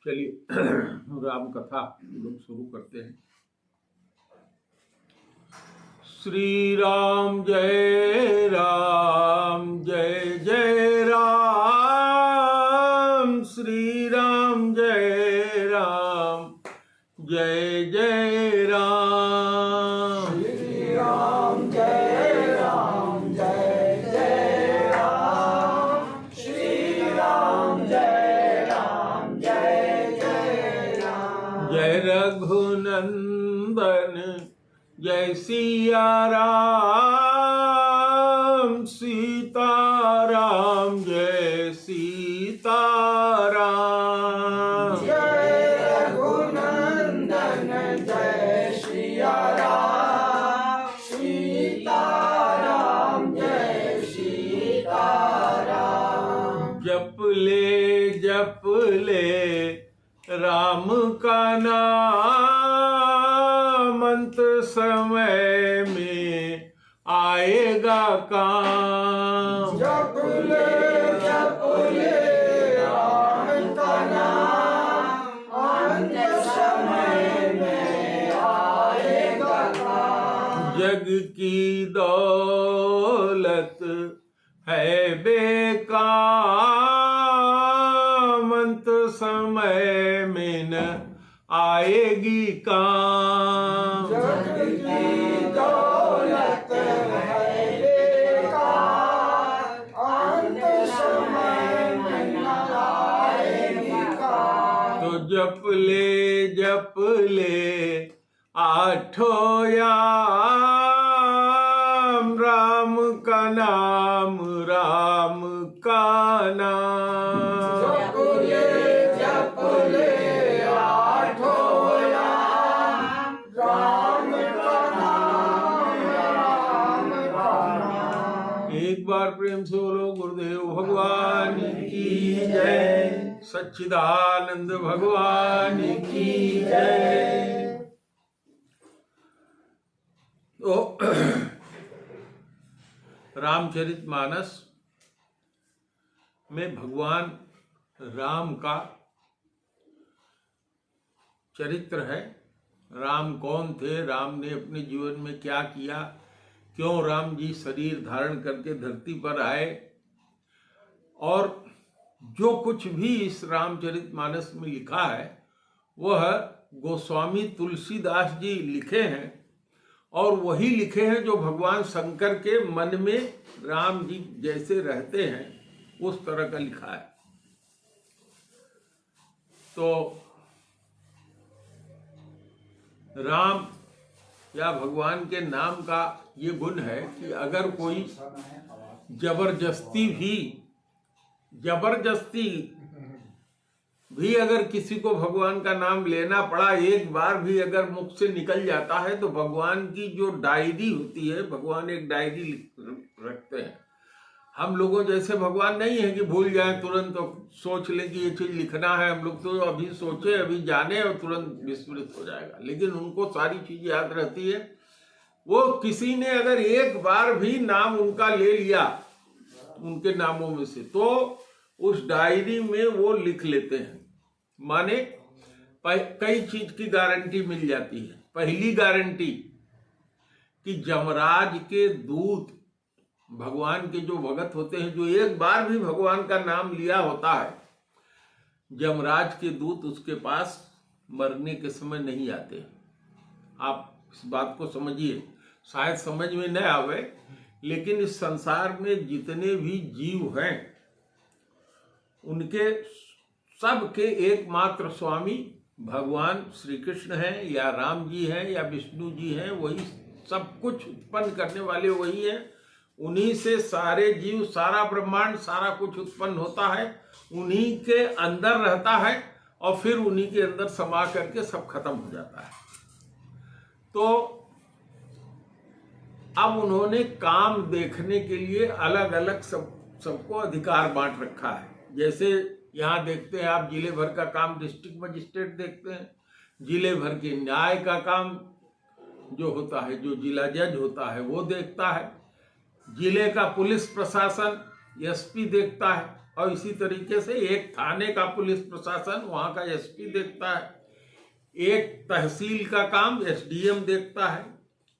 चलिए राम कथा लोग शुरू करते हैं। श्री राम जय जय राम, श्री राम जय जय राम, श्री राम जय राम, श्री राम जय राम, जय रघुनंदन जय सिया राम, सीताराम जय सीताराम, जय रघुनंदन जय सिया राम, सीताराम जय सीताराम। जप ले राम का नाम, अंत समय में आएगा काम। जप ले राम का नाम, अंत समय में आएगा काम। जग की दौलत है बेकार, अंत समय में न आएगी काम। जग की दौलत है बेकार, अंत समय में न आएगी काम। तो जप ले आठों याम, राम का नाम राम का नाम। जप ले आठों याम, राम का नाम एक बार प्रेम से बोलो गुरुदेव भगवान की जय, सच्चिदानंद भगवान की जय। तो रामचरितमानस में भगवान राम का चरित्र है। राम कौन थे, राम ने अपने जीवन में क्या किया, क्यों राम जी शरीर धारण करके धरती पर आए, और जो कुछ भी इस रामचरितमानस में लिखा है वह गोस्वामी तुलसीदास जी लिखे हैं, और वही लिखे हैं जो भगवान शंकर के मन में राम जी जैसे रहते हैं उस तरह का लिखा है। तो राम या भगवान के नाम का ये गुण है कि अगर कोई जबरदस्ती भी अगर किसी को भगवान का नाम लेना पड़ा, एक बार भी अगर मुख से निकल जाता है, तो भगवान की जो डायरी होती है, भगवान एक डायरी रखते हैं। हम लोगों जैसे भगवान नहीं है कि भूल जाए तुरंत, तो सोच ले कि ये चीज लिखना है, हम लोग तो अभी सोचे अभी जाने और तुरंत विस्मृत हो जाएगा, लेकिन उनको सारी चीज याद रहती है। वो किसी ने अगर एक बार भी नाम उनका ले लिया उनके नामों में से, तो उस डायरी में वो लिख लेते हैं। माने कई चीज की गारंटी मिल जाती है। पहली गारंटी कि यमराज के दूत, भगवान के जो भगत होते हैं, जो एक बार भी भगवान का नाम लिया होता है, यमराज के दूत उसके पास मरने के समय नहीं आते। आप इस बात को समझिए, शायद समझ में न आवे, लेकिन इस संसार में जितने भी जीव हैं उनके सबके एकमात्र स्वामी भगवान श्री कृष्ण हैं, या राम जी हैं, या विष्णु जी हैं। वही सब कुछ उत्पन्न करने वाले वही हैं। उन्हीं से सारे जीव, सारा ब्रह्मांड, सारा कुछ उत्पन्न होता है, उन्हीं के अंदर रहता है और फिर उन्हीं के अंदर समा करके सब खत्म हो जाता है। तो अब उन्होंने काम देखने के लिए अलग अलग सबको अधिकार बांट रखा है। जैसे यहाँ देखते हैं आप, जिले भर का काम डिस्ट्रिक्ट मजिस्ट्रेट देखते हैं, जिले भर के न्याय का काम जो होता है, जो जिला जज होता है वो देखता है, जिले का पुलिस प्रशासन एसपी देखता है, और इसी तरीके से एक थाने का पुलिस प्रशासन वहां का एसपी देखता है, एक तहसील का काम एसडीएम देखता है,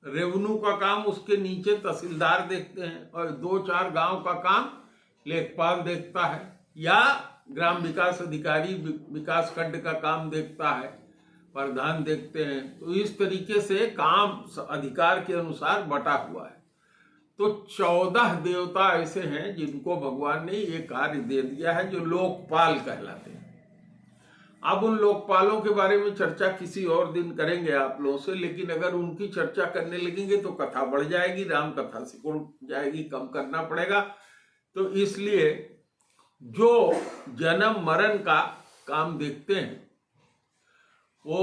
रेवेन्यू का काम उसके नीचे तहसीलदार देखते हैं, और 2-4 गांव का काम लेखपाल देखता है, या ग्राम विकास अधिकारी विकास खंड का काम देखता है, प्रधान देखते हैं। तो इस तरीके से काम अधिकार के अनुसार बटा हुआ है। तो 14 देवता ऐसे हैं जिनको भगवान ने ये कार्य दे दिया है, जो लोकपाल कहलाते हैं। अब उन लोकपालों के बारे में चर्चा किसी और दिन करेंगे आप लोगों से, लेकिन अगर उनकी चर्चा करने लगेंगे तो कथा बढ़ जाएगी, राम कथा सिकुड़ जाएगी, कम करना पड़ेगा। तो इसलिए जो जन्म मरण का काम देखते हैं वो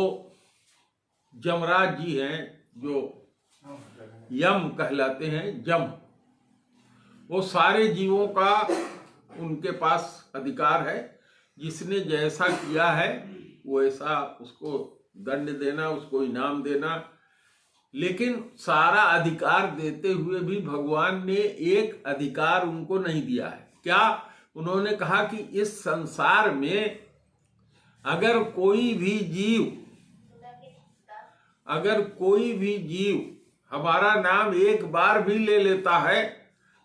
जमराज जी हैं, जो यम कहलाते हैं, जम। वो सारे जीवों का उनके पास अधिकार है, जिसने जैसा किया है वैसा उसको दंड देना, उसको इनाम देना। लेकिन सारा अधिकार देते हुए भी भगवान ने एक अधिकार उनको नहीं दिया है। क्या? उन्होंने कहा कि इस संसार में अगर कोई भी जीव हमारा नाम एक बार भी ले लेता है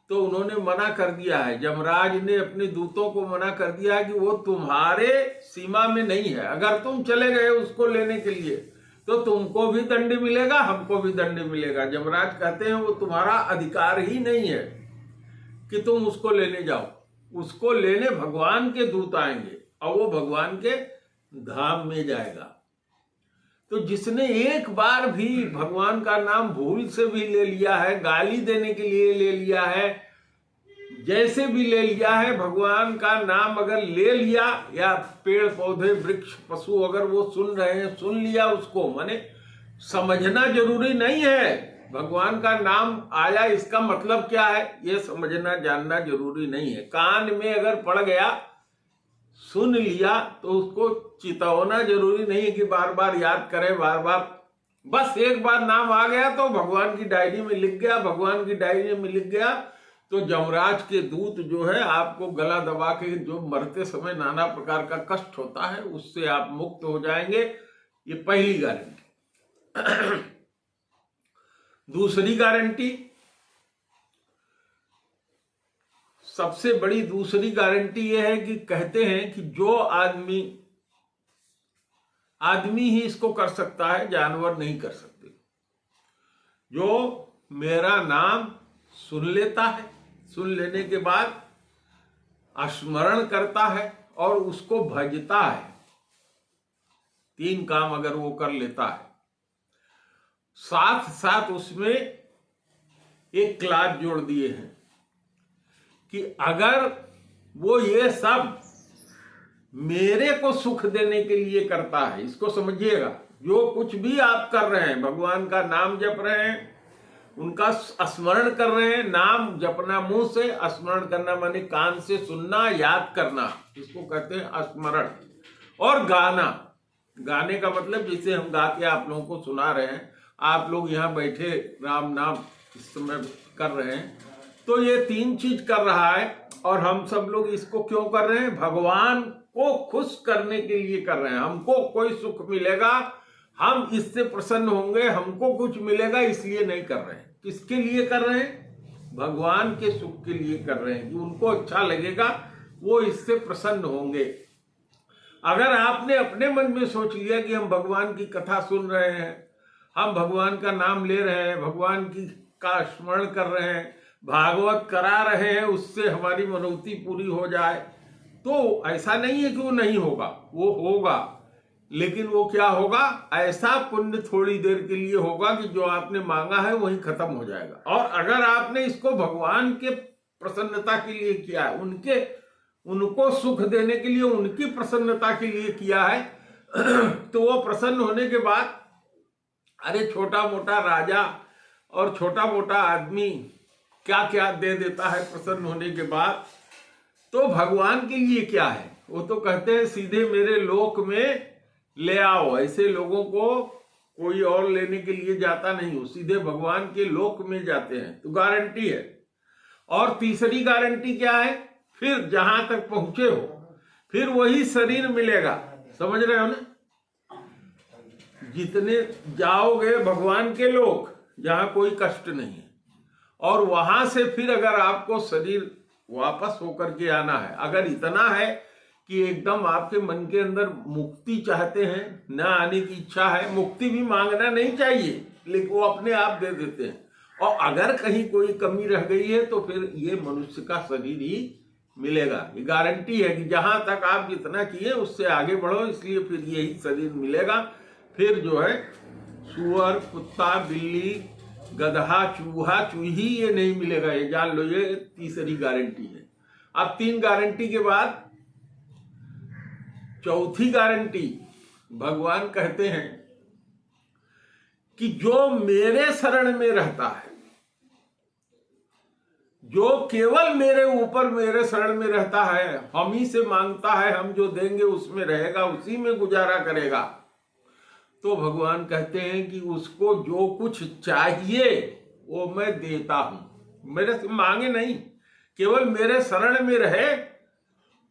तो उन्होंने मना कर दिया है, जमराज ने अपने दूतों को मना कर दिया है कि वो तुम्हारे सीमा में नहीं है। अगर तुम चले गए उसको लेने के लिए तो तुमको भी दंड मिलेगा, हमको भी दंड मिलेगा। जमराज कहते हैं वो तुम्हारा अधिकार ही नहीं है कि तुम उसको लेने जाओ। उसको लेने भगवान के दूत आएंगे और वो भगवान के धाम में जाएगा। तो जिसने एक बार भी भगवान का नाम भूल से भी ले लिया है, गाली देने के लिए ले लिया है, जैसे भी ले लिया है, भगवान का नाम अगर ले लिया, या पेड़ पौधे वृक्ष पशु अगर वो सुन रहे हैं, सुन लिया उसको, माने समझना जरूरी नहीं है भगवान का नाम आया इसका मतलब क्या है, ये समझना जानना जरूरी नहीं है। कान में अगर पड़ गया, सुन लिया, तो उसको चितवना जरूरी नहीं है कि बार बार याद करें, बार बार। बस एक बार नाम आ गया तो भगवान की डायरी में लिख गया, भगवान की डायरी में लिख गया तो जमराज के दूत जो है आपको गला दबा के, जो मरते समय नाना प्रकार का कष्ट होता है, उससे आप मुक्त हो जाएंगे। ये पहली गारंटी। दूसरी गारंटी, सबसे बड़ी दूसरी गारंटी यह है कि कहते हैं कि जो आदमी ही इसको कर सकता है, जानवर नहीं कर सकते। जो मेरा नाम सुन लेता है, सुन लेने के बाद स्मरण करता है और उसको भजता है, 3 काम अगर वो कर लेता है, साथ साथ उसमें एक क्लास जोड़ दिए हैं कि अगर वो ये सब मेरे को सुख देने के लिए करता है, इसको समझिएगा। जो कुछ भी आप कर रहे हैं, भगवान का नाम जप रहे हैं, उनका स्मरण कर रहे हैं, नाम जपना मुंह से, स्मरण करना माने कान से सुनना, याद करना, इसको कहते हैं स्मरण। और गाने का मतलब जैसे हम गा के आप लोगों को सुना रहे हैं, आप लोग यहाँ बैठे राम नाम इस समय कर रहे हैं, तो ये 3 चीज कर रहा है। और हम सब लोग इसको क्यों कर रहे हैं? भगवान को खुश करने के लिए कर रहे हैं। हमको कोई सुख मिलेगा, हम इससे प्रसन्न होंगे, हमको कुछ मिलेगा, इसलिए नहीं कर रहे हैं। किसके लिए कर रहे हैं? भगवान के सुख के लिए कर रहे हैं कि उनको अच्छा लगेगा, वो इससे प्रसन्न होंगे। अगर आपने अपने मन में सोच लिया कि हम भगवान की कथा सुन रहे हैं, हम भगवान का नाम ले रहे हैं, भगवान का स्मरण कर रहे हैं, भागवत करा रहे हैं, उससे हमारी मनोती पूरी हो जाए, तो ऐसा नहीं है कि वो नहीं होगा, वो होगा। लेकिन वो क्या होगा? ऐसा पुण्य थोड़ी देर के लिए होगा कि जो आपने मांगा है वही खत्म हो जाएगा। और अगर आपने इसको भगवान के प्रसन्नता के लिए किया है, उनको सुख देने के लिए, उनकी प्रसन्नता के लिए किया है, तो वो प्रसन्न होने के बाद, अरे छोटा मोटा राजा और छोटा मोटा आदमी क्या क्या दे देता है प्रसन्न होने के बाद, तो भगवान के लिए क्या है? वो तो कहते हैं सीधे मेरे लोक में ले आओ। ऐसे लोगों को कोई और लेने के लिए जाता नहीं हो, सीधे भगवान के लोक में जाते हैं। तो गारंटी है। और तीसरी गारंटी क्या है? फिर जहां तक पहुंचे हो फिर वही शरीर मिलेगा। समझ रहे हो ना? जितने जाओगे भगवान के लोक जहां कोई कष्ट नहीं है, और वहां से फिर अगर आपको शरीर वापस होकर के आना है, अगर इतना है कि एकदम आपके मन के अंदर मुक्ति चाहते हैं, ना आने की इच्छा है, मुक्ति भी मांगना नहीं चाहिए, लेकिन वो अपने आप दे देते हैं। और अगर कहीं कोई कमी रह गई है तो फिर ये मनुष्य का शरीर ही मिलेगा। ये गारंटी है कि जहां तक आप जितना किए उससे आगे बढ़ो, इसलिए फिर यही शरीर मिलेगा। फिर जो है सुअर, कुत्ता, बिल्ली, गधा, चूहा, चूही ये नहीं मिलेगा। ये जान लो, ये तीसरी गारंटी है। अब 3 गारंटी के बाद चौथी गारंटी भगवान कहते हैं कि जो मेरे शरण में रहता है, जो केवल मेरे ऊपर मेरे शरण में रहता है, हम ही से मांगता है, हम जो देंगे उसमें रहेगा, उसी में गुजारा करेगा, तो भगवान कहते हैं कि उसको जो कुछ चाहिए वो मैं देता हूं। मेरे से मांगे नहीं, केवल मेरे शरण में रहे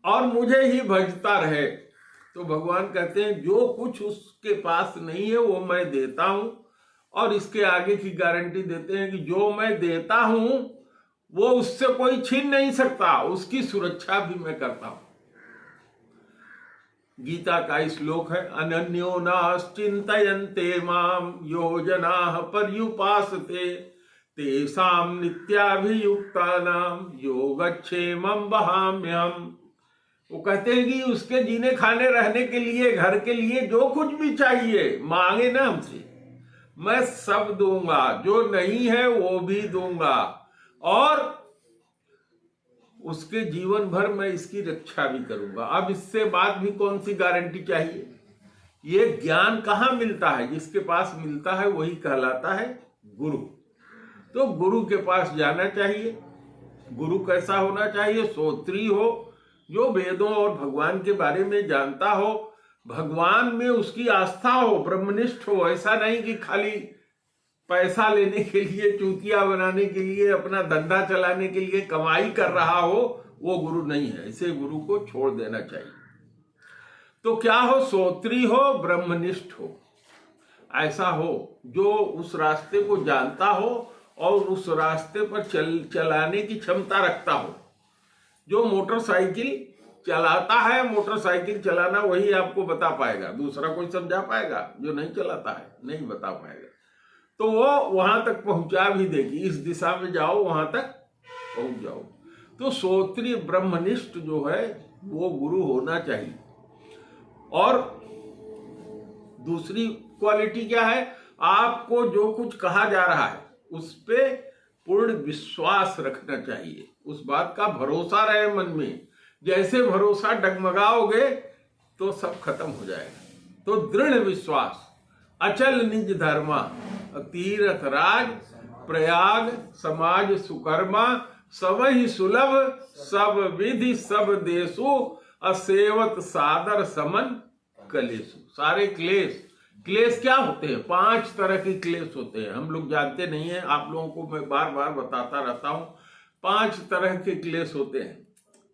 और मुझे ही भजता रहे। तो भगवान कहते हैं जो कुछ उसके पास नहीं है वो मैं देता हूं। और इसके आगे की गारंटी देते हैं कि जो मैं देता हूं वो उससे कोई छीन नहीं सकता, उसकी सुरक्षा भी मैं करता हूं। गीता का श्लोक है, अनन्यो नाश्चिन्तयन्ते माम यो जनाः पर्युपासते तेषां नित्याभियुक्तानां योगक्षेमं वहाम्यहम्। वो कहते हैं कि उसके जीने खाने रहने के लिए, घर के लिए जो कुछ भी चाहिए मांगे ना हमसे, मैं सब दूंगा, जो नहीं है वो भी दूंगा, और उसके जीवन भर मैं इसकी रक्षा भी करूंगा। अब इससे बाद भी कौन सी गारंटी चाहिए? ये ज्ञान कहाँ मिलता है? जिसके पास मिलता है वही कहलाता है गुरु। तो गुरु के पास जाना चाहिए। गुरु कैसा होना चाहिए? श्रोत्री हो, जो वेदों और भगवान के बारे में जानता हो, भगवान में उसकी आस्था हो, ब्रह्मनिष्ठ हो। ऐसा नहीं कि खाली पैसा लेने के लिए, चूतिया बनाने के लिए, अपना धंधा चलाने के लिए कमाई कर रहा हो, वो गुरु नहीं है। ऐसे गुरु को छोड़ देना चाहिए। तो क्या हो? श्रोत्री हो, ब्रह्मनिष्ठ हो, ऐसा हो जो उस रास्ते को जानता हो और उस रास्ते पर चलाने की क्षमता रखता हो। जो मोटरसाइकिल चलाता है, मोटरसाइकिल चलाना वही आपको बता पाएगा, दूसरा कोई समझा पाएगा? जो नहीं चलाता है नहीं बता पाएगा। तो वो वहां तक पहुंचा भी देगी, इस दिशा में जाओ, वहां तक पहुंच जाओ। तो श्रोत्रिय ब्रह्मनिष्ठ जो है वो गुरु होना चाहिए। और दूसरी क्वालिटी क्या है? आपको जो कुछ कहा जा रहा है उस पे पूर्ण विश्वास रखना चाहिए, उस बात का भरोसा रहे मन में। जैसे भरोसा डगमगाओगे तो सब खत्म हो जाएगा। तो दृढ़ विश्वास, अचल निज धर्मा, तीर्थ राज प्रयाग समाज सुकर्मा, सब ही सुलभ सब विधि सब देशु, असेवत सादर समन कलेशु। सारे क्लेश क्या होते हैं? 5 तरह के क्लेश होते हैं, हम लोग जानते नहीं है। आप लोगों को मैं बार बार बताता रहता हूं। 5 तरह के क्लेश होते हैं।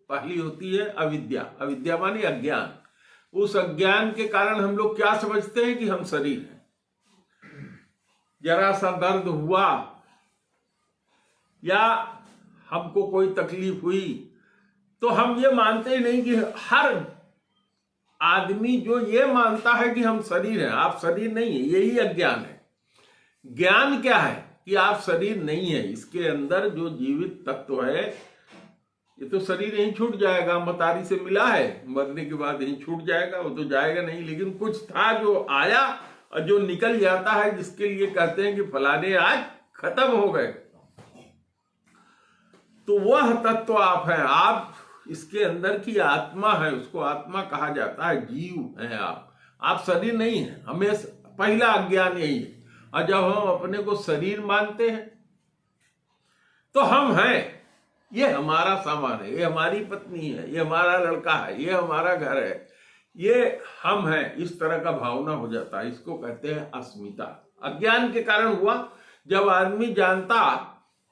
पहली होती है अविद्या। अविद्या मानी अज्ञान। उस अज्ञान के कारण हम लोग क्या समझते हैं कि हम शरीर हैं। जरा सा दर्द हुआ या हमको कोई तकलीफ हुई तो हम ये मानते ही नहीं कि हर आदमी जो ये मानता है कि हम शरीर हैं। आप शरीर नहीं है, यही अज्ञान है। ज्ञान क्या है? कि आप शरीर नहीं है। इसके अंदर जो जीवित तत्व है, ये तो शरीर यहीं छूट जाएगा। मतारी से मिला है, मरने के बाद यहीं छूट जाएगा, वो तो जाएगा नहीं। लेकिन कुछ था जो आया और जो निकल जाता है, जिसके लिए कहते हैं कि फलाने आज खत्म हो गए। तो वह तत्व आप हैं। आप इसके अंदर की आत्मा है, उसको आत्मा कहा जाता है। जीव है आप शरीर नहीं है। हमें पहला अज्ञान यही है। और जब हम अपने को शरीर मानते हैं तो हम हैं, ये हमारा सामान है, ये हमारी पत्नी है, ये हमारा लड़का है, ये हमारा घर है, ये हम हैं। इस तरह का भावना हो जाता है। इसको कहते हैं अस्मिता। अज्ञान के कारण हुआ। जब आदमी जानता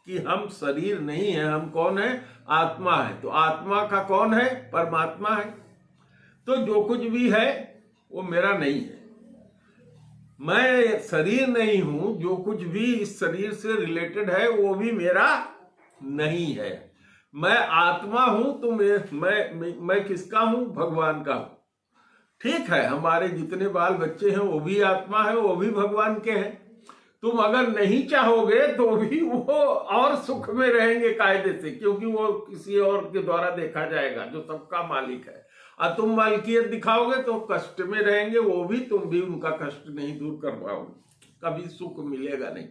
कि हम शरीर नहीं है, हम कौन है? आत्मा है। तो आत्मा का कौन है? परमात्मा है। तो जो कुछ भी है वो मेरा नहीं है, मैं शरीर नहीं हूं। जो कुछ भी इस शरीर से रिलेटेड है वो भी मेरा नहीं है। मैं आत्मा हूं। तो मैं किसका हूं? भगवान का हूं। ठीक है, हमारे जितने बाल बच्चे हैं वो भी आत्मा है, वो भी भगवान के हैं। तुम अगर नहीं चाहोगे तो भी वो और सुख में रहेंगे कायदे से, क्योंकि वो किसी और के द्वारा देखा जाएगा जो सबका मालिक है। और तुम मालिकियत दिखाओगे तो कष्ट में रहेंगे वो भी, तुम भी उनका कष्ट नहीं दूर कर पाओगे, कभी सुख मिलेगा नहीं।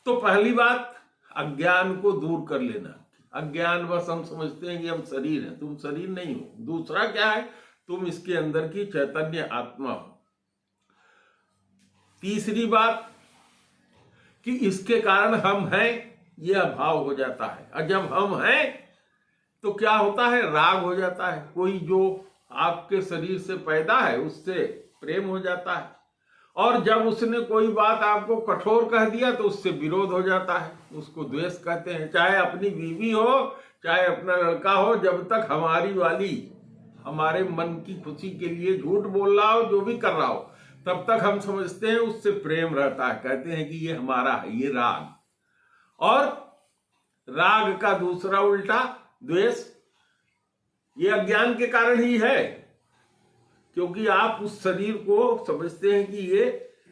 तो पहली बात, अज्ञान को दूर कर लेना। अज्ञान बस हम समझते हैं कि हम शरीर हैं, तुम शरीर नहीं हो। दूसरा क्या है? तुम इसके अंदर की चैतन्य आत्मा हो। तीसरी बात कि इसके कारण हम हैं, यह अभाव हो जाता है। और जब हम हैं तो क्या होता है? राग हो जाता है। कोई जो आपके शरीर से पैदा है उससे प्रेम हो जाता है, और जब उसने कोई बात आपको कठोर कह दिया तो उससे विरोध हो जाता है, उसको द्वेष कहते हैं। चाहे अपनी बीवी हो, चाहे अपना लड़का हो, जब तक हमारी वाली हमारे मन की खुशी के लिए झूठ बोल रहा हो, जो भी कर रहा हो, तब तक हम समझते हैं उससे प्रेम रहता है, कहते हैं कि ये हमारा है, ये राग। और राग का दूसरा उल्टा द्वेष, ये अज्ञान के कारण ही है, क्योंकि आप उस शरीर को समझते हैं कि ये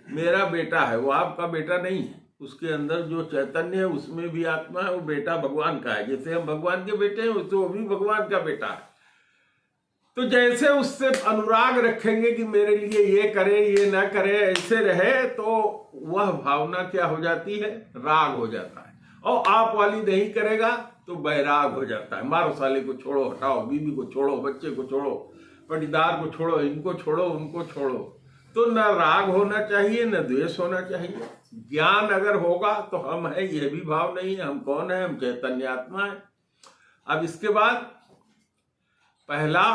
मेरा बेटा है। वो आपका बेटा नहीं है, उसके अंदर जो चैतन्य है उसमें भी आत्मा है, वो बेटा भगवान का है। जैसे हम भगवान के बेटे हैं वैसे वो भी भगवान का बेटा है। तो जैसे उससे अनुराग रखेंगे कि मेरे लिए ये करे, ये ना करे, ऐसे रहे, तो वह भावना क्या हो जाती है? राग हो जाता है। और आप वाली नहीं करेगा तो बैराग हो जाता है। मारो साले को, छोड़ो, हटाओ, बीवी को छोड़ो, बच्चे को छोड़ो, पटीदार को छोड़ो, इनको छोड़ो, उनको छोड़ो। तो न राग होना चाहिए, न द्वेष होना चाहिए। ज्ञान अगर होगा तो हम है, यह भी भाव नहीं है। हम कौन है? हम चैतन्य आत्मा है। अब इसके बाद पहला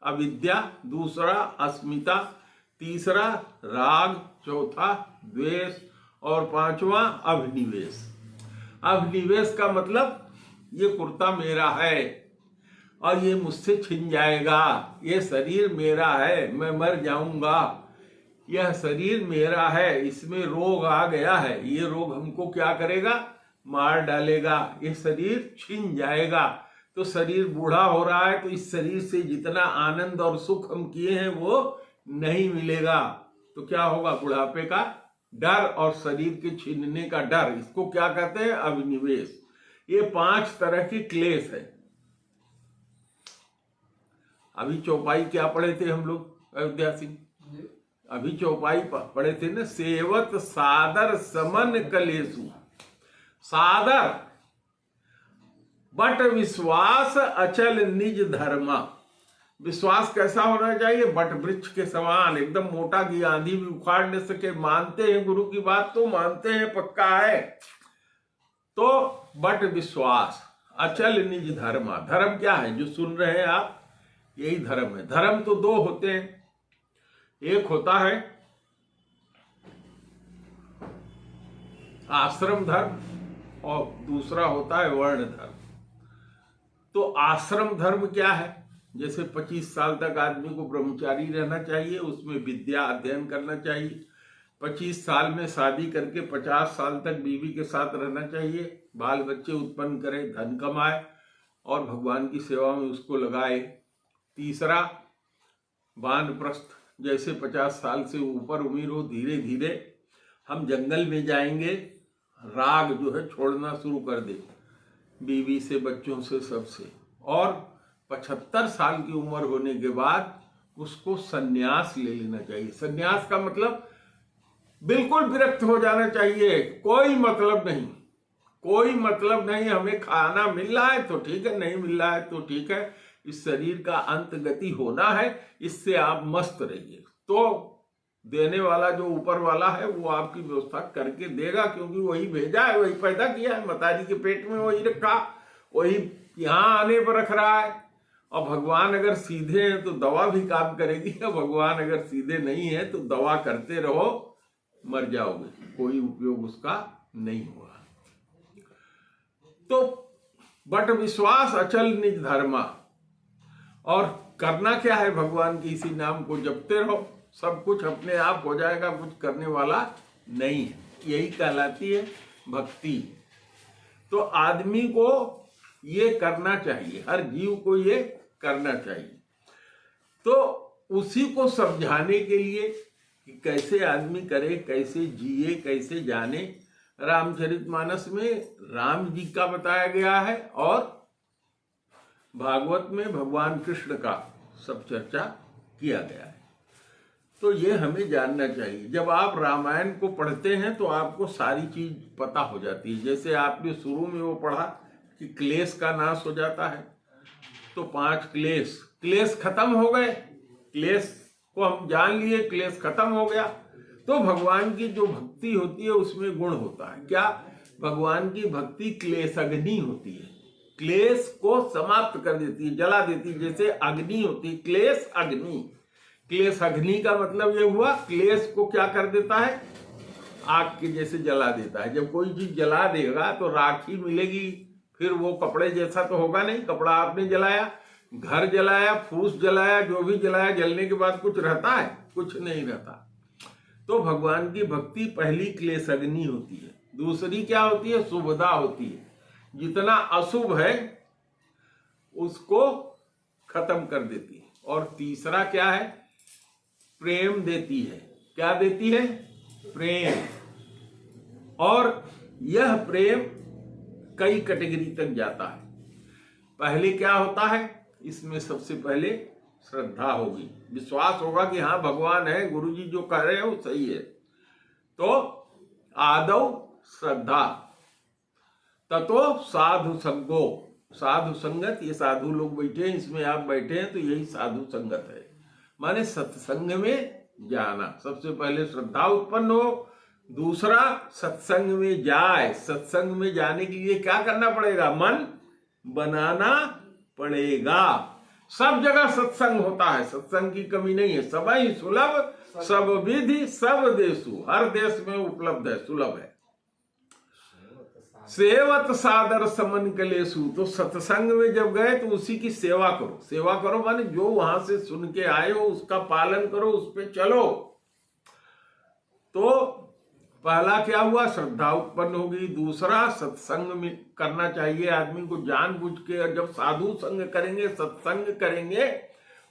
अविद्या, दूसरा अस्मिता, तीसरा राग, चौथा द्वेष, और पांचवा अभिनिवेश। अभिनिवेश का मतलब ये कुर्ता मेरा है और ये मुझसे छिन जाएगा, ये शरीर मेरा है, मैं मर जाऊंगा, यह शरीर मेरा है, इसमें रोग आ गया है, ये रोग हमको क्या करेगा? मार डालेगा, ये शरीर छिन जाएगा। तो शरीर बूढ़ा हो रहा है तो इस शरीर से जितना आनंद और सुख हम किए हैं वो नहीं मिलेगा। तो क्या होगा? बुढ़ापे का डर और शरीर के छीनने का डर, इसको क्या कहते हैं? अभिनिवेश। ये 5 तरह की क्लेश है। अभी चौपाई क्या पढ़े थे हम लोग अयोध्या सिंह? अभी चौपाई पढ़े थे ना, सेवत सादर समन कलेसु। सादर बट विश्वास अचल निज धर्मा। विश्वास कैसा होना चाहिए? बट वृक्ष के समान, एकदम मोटा की आंधी भी उखाड़ न सके। मानते हैं गुरु की बात तो मानते हैं, पक्का है। तो बट विश्वास, अचल निज धर्मा। धर्म क्या है जो सुन रहे हैं आप? यही धर्म है। धर्म तो 2 होते हैं, एक होता है आश्रम धर्म और दूसरा होता है वर्ण धर्म। तो आश्रम धर्म क्या है? जैसे 25 साल तक आदमी को ब्रह्मचारी रहना चाहिए, उसमें विद्या अध्ययन करना चाहिए। 25 साल में शादी करके 50 साल तक बीवी के साथ रहना चाहिए, बाल बच्चे उत्पन्न करे, धन कमाए और भगवान की सेवा में उसको लगाए। तीसरा वानप्रस्थ, जैसे 50 साल से ऊपर उम्र हो, धीरे धीरे हम जंगल में जाएंगे, राग जो है छोड़ना शुरू कर दे, बीवी से, बच्चों से, सबसे। और 75 साल की उम्र होने के बाद उसको सन्यास ले लेना चाहिए। सन्यास का मतलब बिल्कुल विरक्त हो जाना चाहिए, कोई मतलब नहीं, कोई मतलब नहीं। हमें खाना मिल रहा है तो ठीक है, नहीं मिल रहा है तो ठीक है, इस शरीर का अंत गति होना है, इससे आप मस्त रहिए। तो देने वाला जो ऊपर वाला है वो आपकी व्यवस्था करके देगा, क्योंकि वही भेजा है, वही पैदा किया है, माताजी के पेट में वही रखा, वही यहाँ आने पर रख रहा है। और भगवान अगर सीधे हैं तो दवा भी काम करेगी, और भगवान अगर सीधे नहीं है तो दवा करते रहो, मर जाओगे, कोई उपयोग उसका नहीं होगा। तो बट विश्वास अचल निज धर्मा, और करना क्या है, भगवान के इसी नाम को जपते रहो, सब कुछ अपने आप हो जाएगा, कुछ करने वाला नहीं है। यही कहलाती है भक्ति। तो आदमी को ये करना चाहिए, हर जीव को ये करना चाहिए। तो उसी को समझाने के लिए कि कैसे आदमी करे, कैसे जिए, कैसे जाने, रामचरितमानस में राम जी का बताया गया है और भागवत में भगवान कृष्ण का सब चर्चा किया गया है। तो ये हमें जानना चाहिए। जब आप रामायण को पढ़ते हैं तो आपको सारी चीज पता हो जाती है। जैसे आपने शुरू में वो पढ़ा कि क्लेश का नाश हो जाता है, तो 5 क्लेश खत्म हो गए, क्लेश को हम जान लिए, क्लेश खत्म हो गया। तो भगवान की जो भक्ति होती है उसमें गुण होता है क्या, भगवान की भक्ति क्लेश अग्नि होती है, क्लेश को समाप्त कर देती है, जला देती है। जैसे अग्नि होती है, क्लेश अग्नि, क्लेश अग्नि का मतलब ये हुआ, क्लेश को क्या कर देता है, आग के जैसे जला देता है। जब कोई चीज जला देगा तो राखी मिलेगी, फिर वो कपड़े जैसा तो होगा नहीं। कपड़ा आपने जलाया, घर जलाया, फूस जलाया, जो भी जलाया, जलने के बाद कुछ रहता है, कुछ नहीं रहता। तो भगवान की भक्ति पहली क्लेश अग्नि होती है। दूसरी क्या होती है, शुभदा होती है, जितना अशुभ है उसको खत्म कर देती है। और तीसरा क्या है, प्रेम देती है। क्या देती है, प्रेम। और यह प्रेम कई कैटेगरी तक जाता है। पहले क्या होता है, इसमें सबसे पहले श्रद्धा होगी, विश्वास होगा कि हाँ भगवान है, गुरुजी जो कह रहे हैं वो सही है। तो आदौ श्रद्धा, ततो साधु संगो, साधु संगत, ये साधु लोग बैठे हैं, इसमें आप बैठे हैं तो यही साधु संगत है, माने सत्संग में जाना। सबसे पहले श्रद्धा उत्पन्न हो, दूसरा सत्संग में जाए। सत्संग में जाने के लिए क्या करना पड़ेगा, मन बनाना पड़ेगा। सब जगह सत्संग होता है, सत्संग की कमी नहीं है। सबई सुलभ सब विधि सब देशु, हर देश में उपलब्ध है, सुलभ है। सेवत सादर समन कलेसु, तो सत्संग में जब गए तो उसी की सेवा करो। सेवा करो माने जो वहां से सुन के आए हो उसका पालन करो, उस पे चलो। तो पहला क्या हुआ, श्रद्धा उत्पन्न होगी। दूसरा सत्संग में करना चाहिए आदमी को जानबूझ के। और जब साधु संग करेंगे, सत्संग करेंगे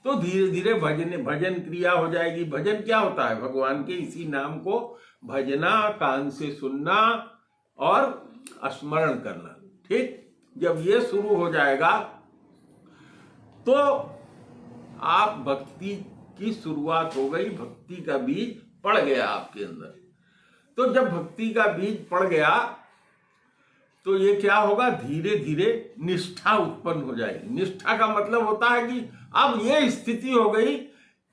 तो धीरे धीरे भजन क्रिया हो जाएगी। भजन क्या होता है, भगवान के इसी नाम को भजना, कान से सुनना और स्मरण करना। ठीक, जब ये शुरू हो जाएगा तो आप भक्ति की शुरुआत हो गई, भक्ति का बीज पड़ गया आपके अंदर। तो जब भक्ति का बीज पड़ गया तो ये क्या होगा, धीरे धीरे निष्ठा उत्पन्न हो जाएगी। निष्ठा का मतलब होता है कि अब ये स्थिति हो गई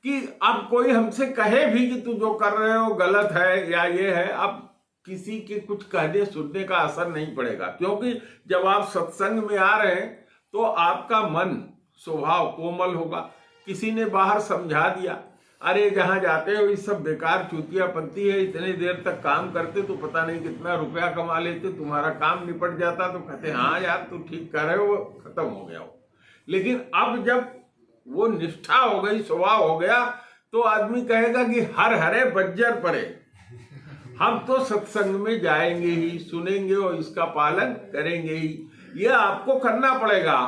कि अब कोई हमसे कहे भी कि तू जो कर रहे हो गलत है या ये है, अब किसी के कुछ कहने सुनने का असर नहीं पड़ेगा। क्योंकि जब आप सत्संग में आ रहे हैं तो आपका मन स्वभाव कोमल होगा। किसी ने बाहर समझा दिया, अरे जहां जाते हो ये सब बेकार चूतिया पंती है, इतने देर तक काम करते तो पता नहीं कितना रुपया कमा लेते, तुम्हारा काम निपट जाता, तो कहते हाँ यार तू ठीक कर रहे हो, खत्म हो गया हो। लेकिन अब जब वो निष्ठा हो गई, स्वभाव हो गया, तो आदमी कहेगा कि हर हरे बज्जर पड़े, हम तो सत्संग में जाएंगे ही, सुनेंगे और इसका पालन करेंगे ही। ये आपको करना पड़ेगा।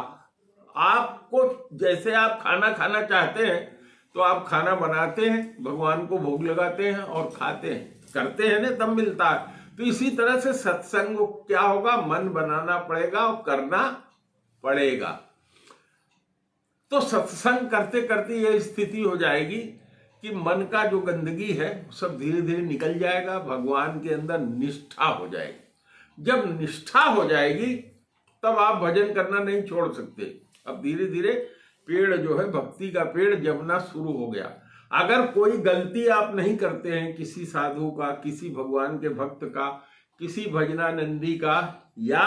आपको जैसे आप खाना खाना चाहते हैं तो आप खाना बनाते हैं, भगवान को भोग लगाते हैं और खाते हैं, करते हैं ना, तब मिलता है। तो इसी तरह से सत्संग क्या होगा, मन बनाना पड़ेगा और करना पड़ेगा। तो सत्संग करते करते यह स्थिति हो जाएगी कि मन का जो गंदगी है सब धीरे धीरे निकल जाएगा, भगवान के अंदर निष्ठा हो जाएगी। जब निष्ठा हो जाएगी तब आप भजन करना नहीं छोड़ सकते। अब धीरे धीरे पेड़ जो है, भक्ति का पेड़ जमना शुरू हो गया। अगर कोई गलती आप नहीं करते हैं, किसी साधु का, किसी भगवान के भक्त का, किसी भजनानंदी का या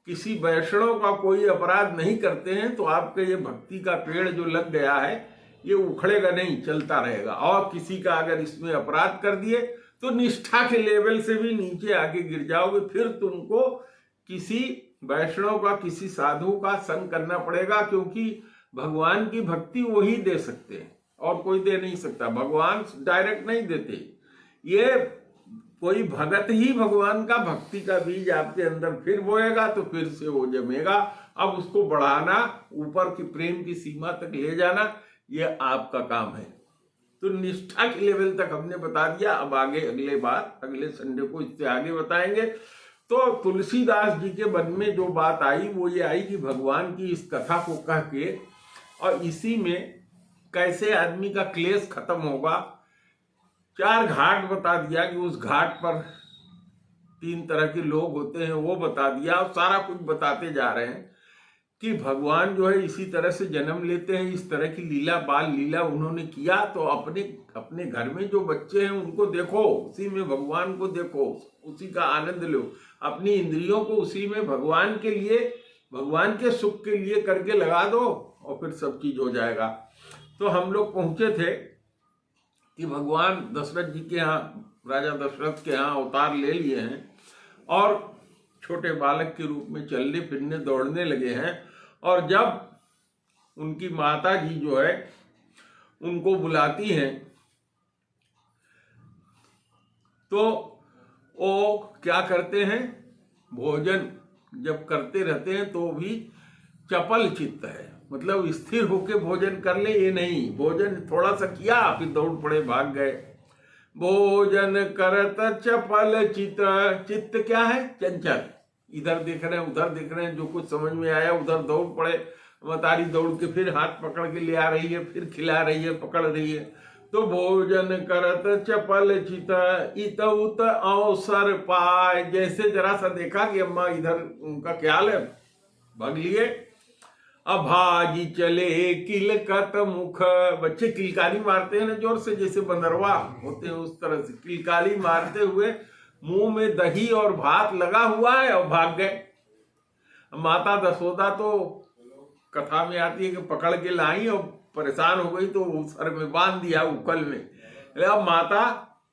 किसी वैष्णव का कोई अपराध नहीं करते हैं, तो आपके ये भक्ति का पेड़ जो लग गया है ये उखड़ेगा नहीं, चलता रहेगा। और किसी का अगर इसमें अपराध कर दिए तो निष्ठा के लेवल से भी नीचे आके गिर जाओगे, फिर तुमको किसी वैष्णव का, किसी साधु का संग करना पड़ेगा, क्योंकि भगवान की भक्ति वही दे सकते हैं और कोई दे नहीं सकता। भगवान डायरेक्ट नहीं देते, ये कोई भगत ही भगवान का भक्ति का बीज आपके अंदर फिर बोएगा तो फिर से वो जमेगा। अब उसको बढ़ाना, ऊपर की प्रेम की सीमा तक ले जाना, ये आपका काम है। तो निष्ठा के लेवल तक हमने बता दिया। अब आगे अगले संडे को इससे आगे बताएंगे। तो तुलसीदास जी के मन में जो बात आई वो ये आई कि भगवान की इस कथा को कह के और इसी में कैसे आदमी का क्लेश खत्म होगा। 4 घाट बता दिया कि उस घाट पर 3 तरह के लोग होते हैं, वो बता दिया। और सारा कुछ बताते जा रहे हैं कि भगवान जो है इसी तरह से जन्म लेते हैं, इस तरह की लीला, बाल लीला उन्होंने किया। तो अपने घर में जो बच्चे हैं उनको देखो, उसी में भगवान को देखो, उसी का आनंद लो, अपनी इंद्रियों को उसी में भगवान के लिए, भगवान के सुख के लिए करके लगा दो और फिर सब चीज हो जाएगा। तो हम लोग पहुंचे थे कि भगवान दशरथ जी के यहाँ, राजा दशरथ के यहाँ अवतार ले लिए हैं और छोटे बालक के रूप में चलने फिरने दौड़ने लगे हैं। और जब उनकी माता जी जो है उनको बुलाती हैं तो वो क्या करते हैं, भोजन जब करते रहते हैं तो भी चपल चित्त है, मतलब स्थिर होके भोजन कर ले, ये नहीं। भोजन थोड़ा सा किया फिर दौड़ पड़े, भाग गए। भोजन करत चपल चित्त, चित्त क्या है, चंचल, इधर देख रहे हैं उधर देख रहे हैं, जो कुछ समझ में आया उधर दौड़ पड़े। मतारी दौड़ के फिर हाथ पकड़ के ले आ रही है, फिर खिला रही है, पकड़ रही है। तो भोजन करत चपल चित इत उत अवसर पाए, जैसे जरा सा देखा कि अम्मा इधर उनका ख्याल है, भाग लिए। अभाजी चले किलकत मुख, बच्चे किलकारी मारते हैं ना जोर से, जैसे बंदरवा होते हैं उस तरह से किलकारी मारते हुए मुंह में दही और भात लगा हुआ है और भाग गए। माता दशोदा तो कथा में आती है कि पकड़ के लाई और परेशान हो गई तो सर में बांध दिया उकल में। अब माता,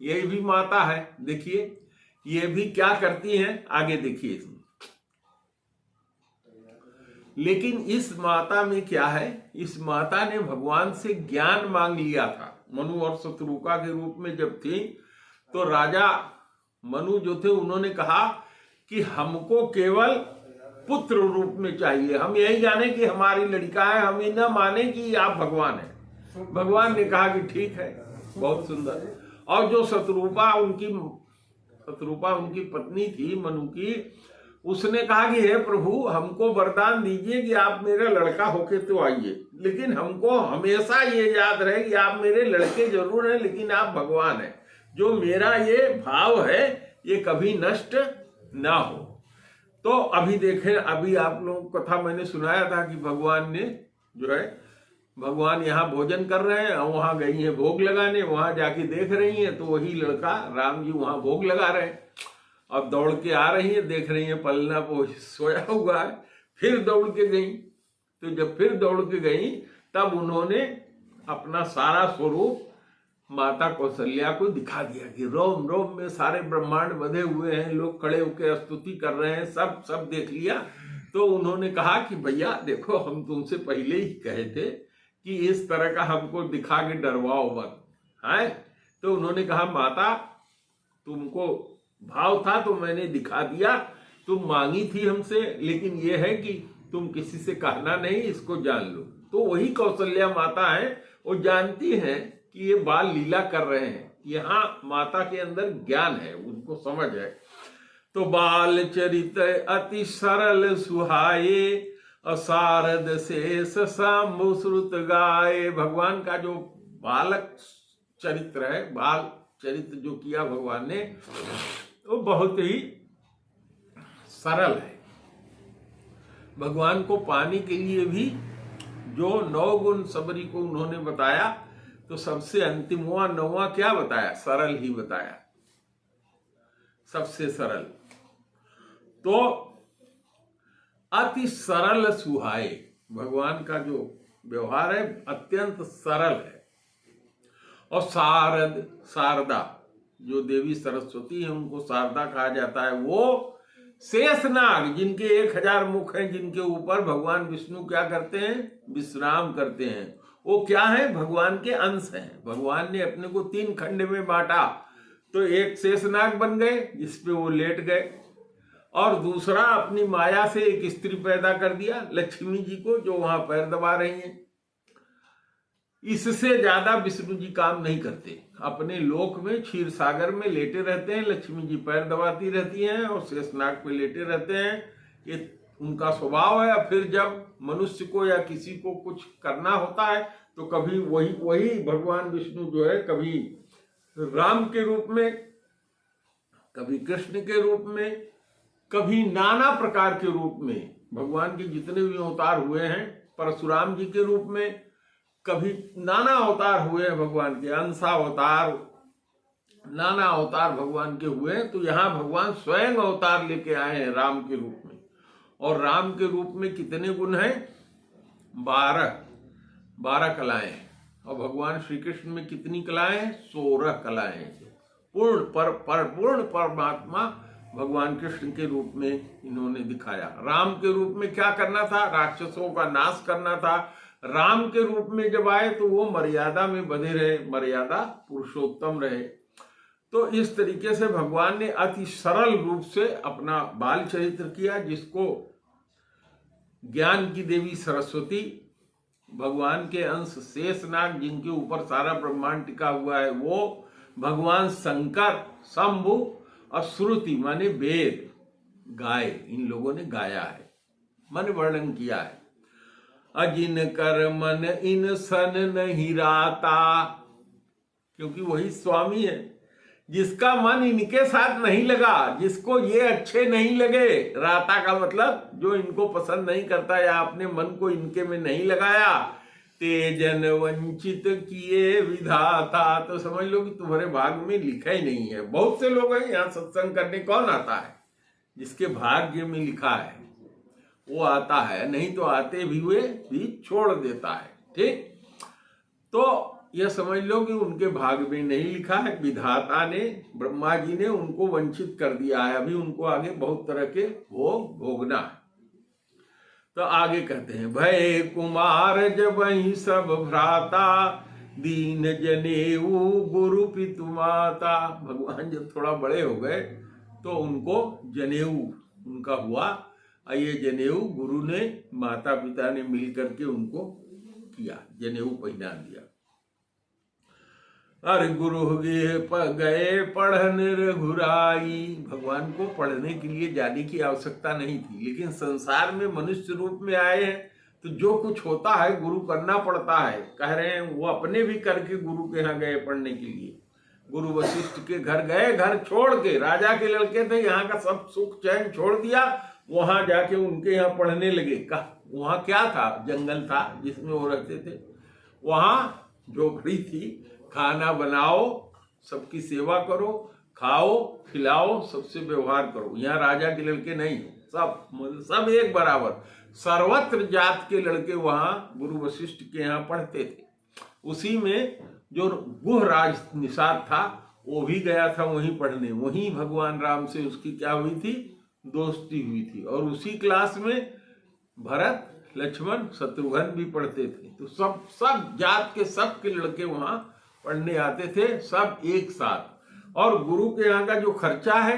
ये भी माता है, देखिए ये भी क्या करती हैं, आगे देखिए इसमें। लेकिन इस माता में क्या है, इस माता ने भगवान से ज्ञान मांग लिया था। मनु और शत्रुका के रूप में जब थी तो राजा मनु जो थे उन्होंने कहा कि हमको केवल पुत्र रूप में चाहिए, हम यही जाने कि हमारी लड़का है, हम ये न माने कि आप भगवान हैं। भगवान ने कहा कि ठीक है, बहुत सुंदर। और जो शत्रुपा उनकी पत्नी थी मनु की, उसने कहा कि हे प्रभु हमको वरदान दीजिए कि आप मेरा लड़का होके तो आइए, लेकिन हमको हमेशा ये याद रहे कि आप मेरे लड़के जरूर हैं लेकिन आप भगवान हैं। जो मेरा ये भाव है ये कभी नष्ट ना हो। तो अभी देखें, अभी आप लोगों को कथा मैंने सुनाया था कि भगवान ने जो है, भगवान यहाँ भोजन कर रहे हैं, वहां गई हैं भोग लगाने, वहां जाके देख रही हैं तो वही लड़का राम जी वहां भोग लगा रहे हैं। अब दौड़ के आ रही है, देख रही है पलना वो सोया हुआ है, फिर दौड़ के गई। तो जब फिर दौड़ के गई तब उन्होंने अपना सारा स्वरूप माता कौशल्या को दिखा दिया कि रोम रोम में सारे ब्रह्मांड बंधे हुए हैं, लोग खड़े होकर स्तुति कर रहे हैं, सब देख लिया। तो उन्होंने कहा कि भैया देखो, हम तुमसे पहले ही कहे थे कि इस तरह का हमको दिखा के डरवाओ मत, है। तो उन्होंने कहा माता तुमको भाव था तो मैंने दिखा दिया, तुम मांगी थी हमसे, लेकिन यह है कि तुम किसी से कहना नहीं, इसको जान लो। तो वही कौशल्या माता है, वो जानती हैं कि ये बाल लीला कर रहे हैं। यहाँ माता के अंदर ज्ञान है, उनको समझ है। तो बाल चरित अति सरल सुहाए, असारद शेष शंभु श्रुत गाए। भगवान का जो बालक चरित्र है, बाल चरित्र जो किया भगवान ने, वो बहुत ही सरल है। भगवान को पाने के लिए भी जो 9 गुण सबरी को उन्होंने बताया, तो सबसे अंतिमवा 9वां क्या बताया, सरल ही बताया, सबसे सरल। तो अति सरल सुहाए, भगवान का जो व्यवहार है अत्यंत सरल है। और शारदा जो देवी सरस्वती है, उनको शारदा कहा जाता है, वो शेषनाग जिनके 1000 मुख हैं, जिनके ऊपर भगवान विष्णु क्या करते हैं, विश्राम करते हैं, वो क्या है, भगवान के अंश हैं। भगवान ने अपने को 3 खंड में बांटा, तो एक शेषनाग बन गए जिसपे वो लेट गए, और दूसरा अपनी माया से एक स्त्री पैदा कर दिया लक्ष्मी जी को, जो वहां पैर दबा रही हैं। इससे ज्यादा विष्णु जी काम नहीं करते, अपने लोक में क्षीर सागर में लेटे रहते हैं, लक्ष्मी जी पैर दबाती रहती हैं और शेषनाग पे लेटे रहते हैं। ये उनका स्वभाव है। फिर जब मनुष्य को या किसी को कुछ करना होता है तो कभी वही भगवान विष्णु जो है, कभी राम के रूप में, कभी कृष्ण के रूप में, कभी नाना प्रकार के रूप में, भगवान के जितने भी अवतार हुए हैं, परशुराम जी के रूप में, कभी नाना अवतार हुए हैं भगवान के, अंशावतार, नाना अवतार भगवान के हुए हैं। तो यहाँ भगवान स्वयं अवतार लेके आए हैं राम के रूप में। और राम के रूप में कितने गुण हैं, 12 कलाएं हैं। और भगवान श्री कृष्ण में कितनी कलाएं हैं, 16 कलाएं हैं। पूर्ण परमात्मा भगवान कृष्ण के रूप में इन्होंने दिखाया। राम के रूप में क्या करना था, राक्षसों का नाश करना था। राम के रूप में जब आए तो वो मर्यादा में बंधे रहे, मर्यादा पुरुषोत्तम रहे। तो इस तरीके से भगवान ने अति सरल रूप से अपना बाल चरित्र किया, जिसको ज्ञान की देवी सरस्वती, भगवान के अंश शेषनाग जिनके ऊपर सारा ब्रह्मांड टिका हुआ है, वो भगवान शंकर, शंभु और श्रुति माने वेद, गाय, इन लोगों ने गाया है, मन वर्णन किया है। अजिन कर मन इन सन नहीं राता, क्योंकि वही स्वामी है। जिसका मन इनके साथ नहीं लगा, जिसको ये अच्छे नहीं लगे, राता का मतलब जो इनको पसंद नहीं करता या अपने मन को इनके में नहीं लगाया, तेजन वंचित किए विधाता, तो समझ लो कि तुम्हारे भाग में लिखा ही नहीं है। बहुत से लोग हैं यहाँ सत्संग करने, कौन आता है, जिसके भाग्य में लिखा है वो आता है, नहीं तो आते भी हुए भी छोड़ देता है। ठीक, तो यह समझ लो कि उनके भाग में नहीं लिखा है, विधाता ने, ब्रह्मा जी ने उनको वंचित कर दिया है। अभी उनको आगे बहुत तरह के भोग भोगना है। तो आगे कहते हैं, भय कुमार जब ही सब भ्राता, दीन जनेऊ गुरु पितु माता। भगवान जब थोड़ा बड़े हो गए तो उनको जनेऊ उनका हुआ, और ये जनेऊ गुरु ने, माता पिता ने मिल करके उनको किया, जनेऊ पहना दिया। अरे गुरु गए पढ़न रघुराई, भगवान को पढ़ने के लिए जाने की आवश्यकता नहीं थी, लेकिन संसार में मनुष्य रूप में आए हैं तो जो कुछ होता है गुरु करना पड़ता है। कह रहे हैं वो अपने भी करके गुरु के यहाँ गए पढ़ने के लिए। गुरु वशिष्ठ के घर गए, घर छोड़ के, राजा के लड़के थे, यहाँ का सब सुख चैन छोड़ दिया, वहां जाके उनके यहाँ पढ़ने लगे। वहां क्या था, जंगल था जिसमें वो रहते थे, वहां झोपड़ी थी, खाना बनाओ, सबकी सेवा करो, खाओ खिलाओ, सबसे व्यवहार करो। यहाँ राजा के लड़के नहीं, सब एक बराबर, सर्वत्र जात के लड़के वहां गुरु वशिष्ठ के यहाँ पढ़ते थे। उसी में जो गुह राज निषाद था वो भी गया था वहीं पढ़ने, वहीं भगवान राम से उसकी क्या हुई थी, दोस्ती हुई थी। और उसी क्लास में भरत, लक्ष्मण, शत्रुघ्न भी पढ़ते थे। तो सब जात के सब के लड़के वहां पढ़ने आते थे, सब एक साथ। और गुरु के यहाँ का जो खर्चा है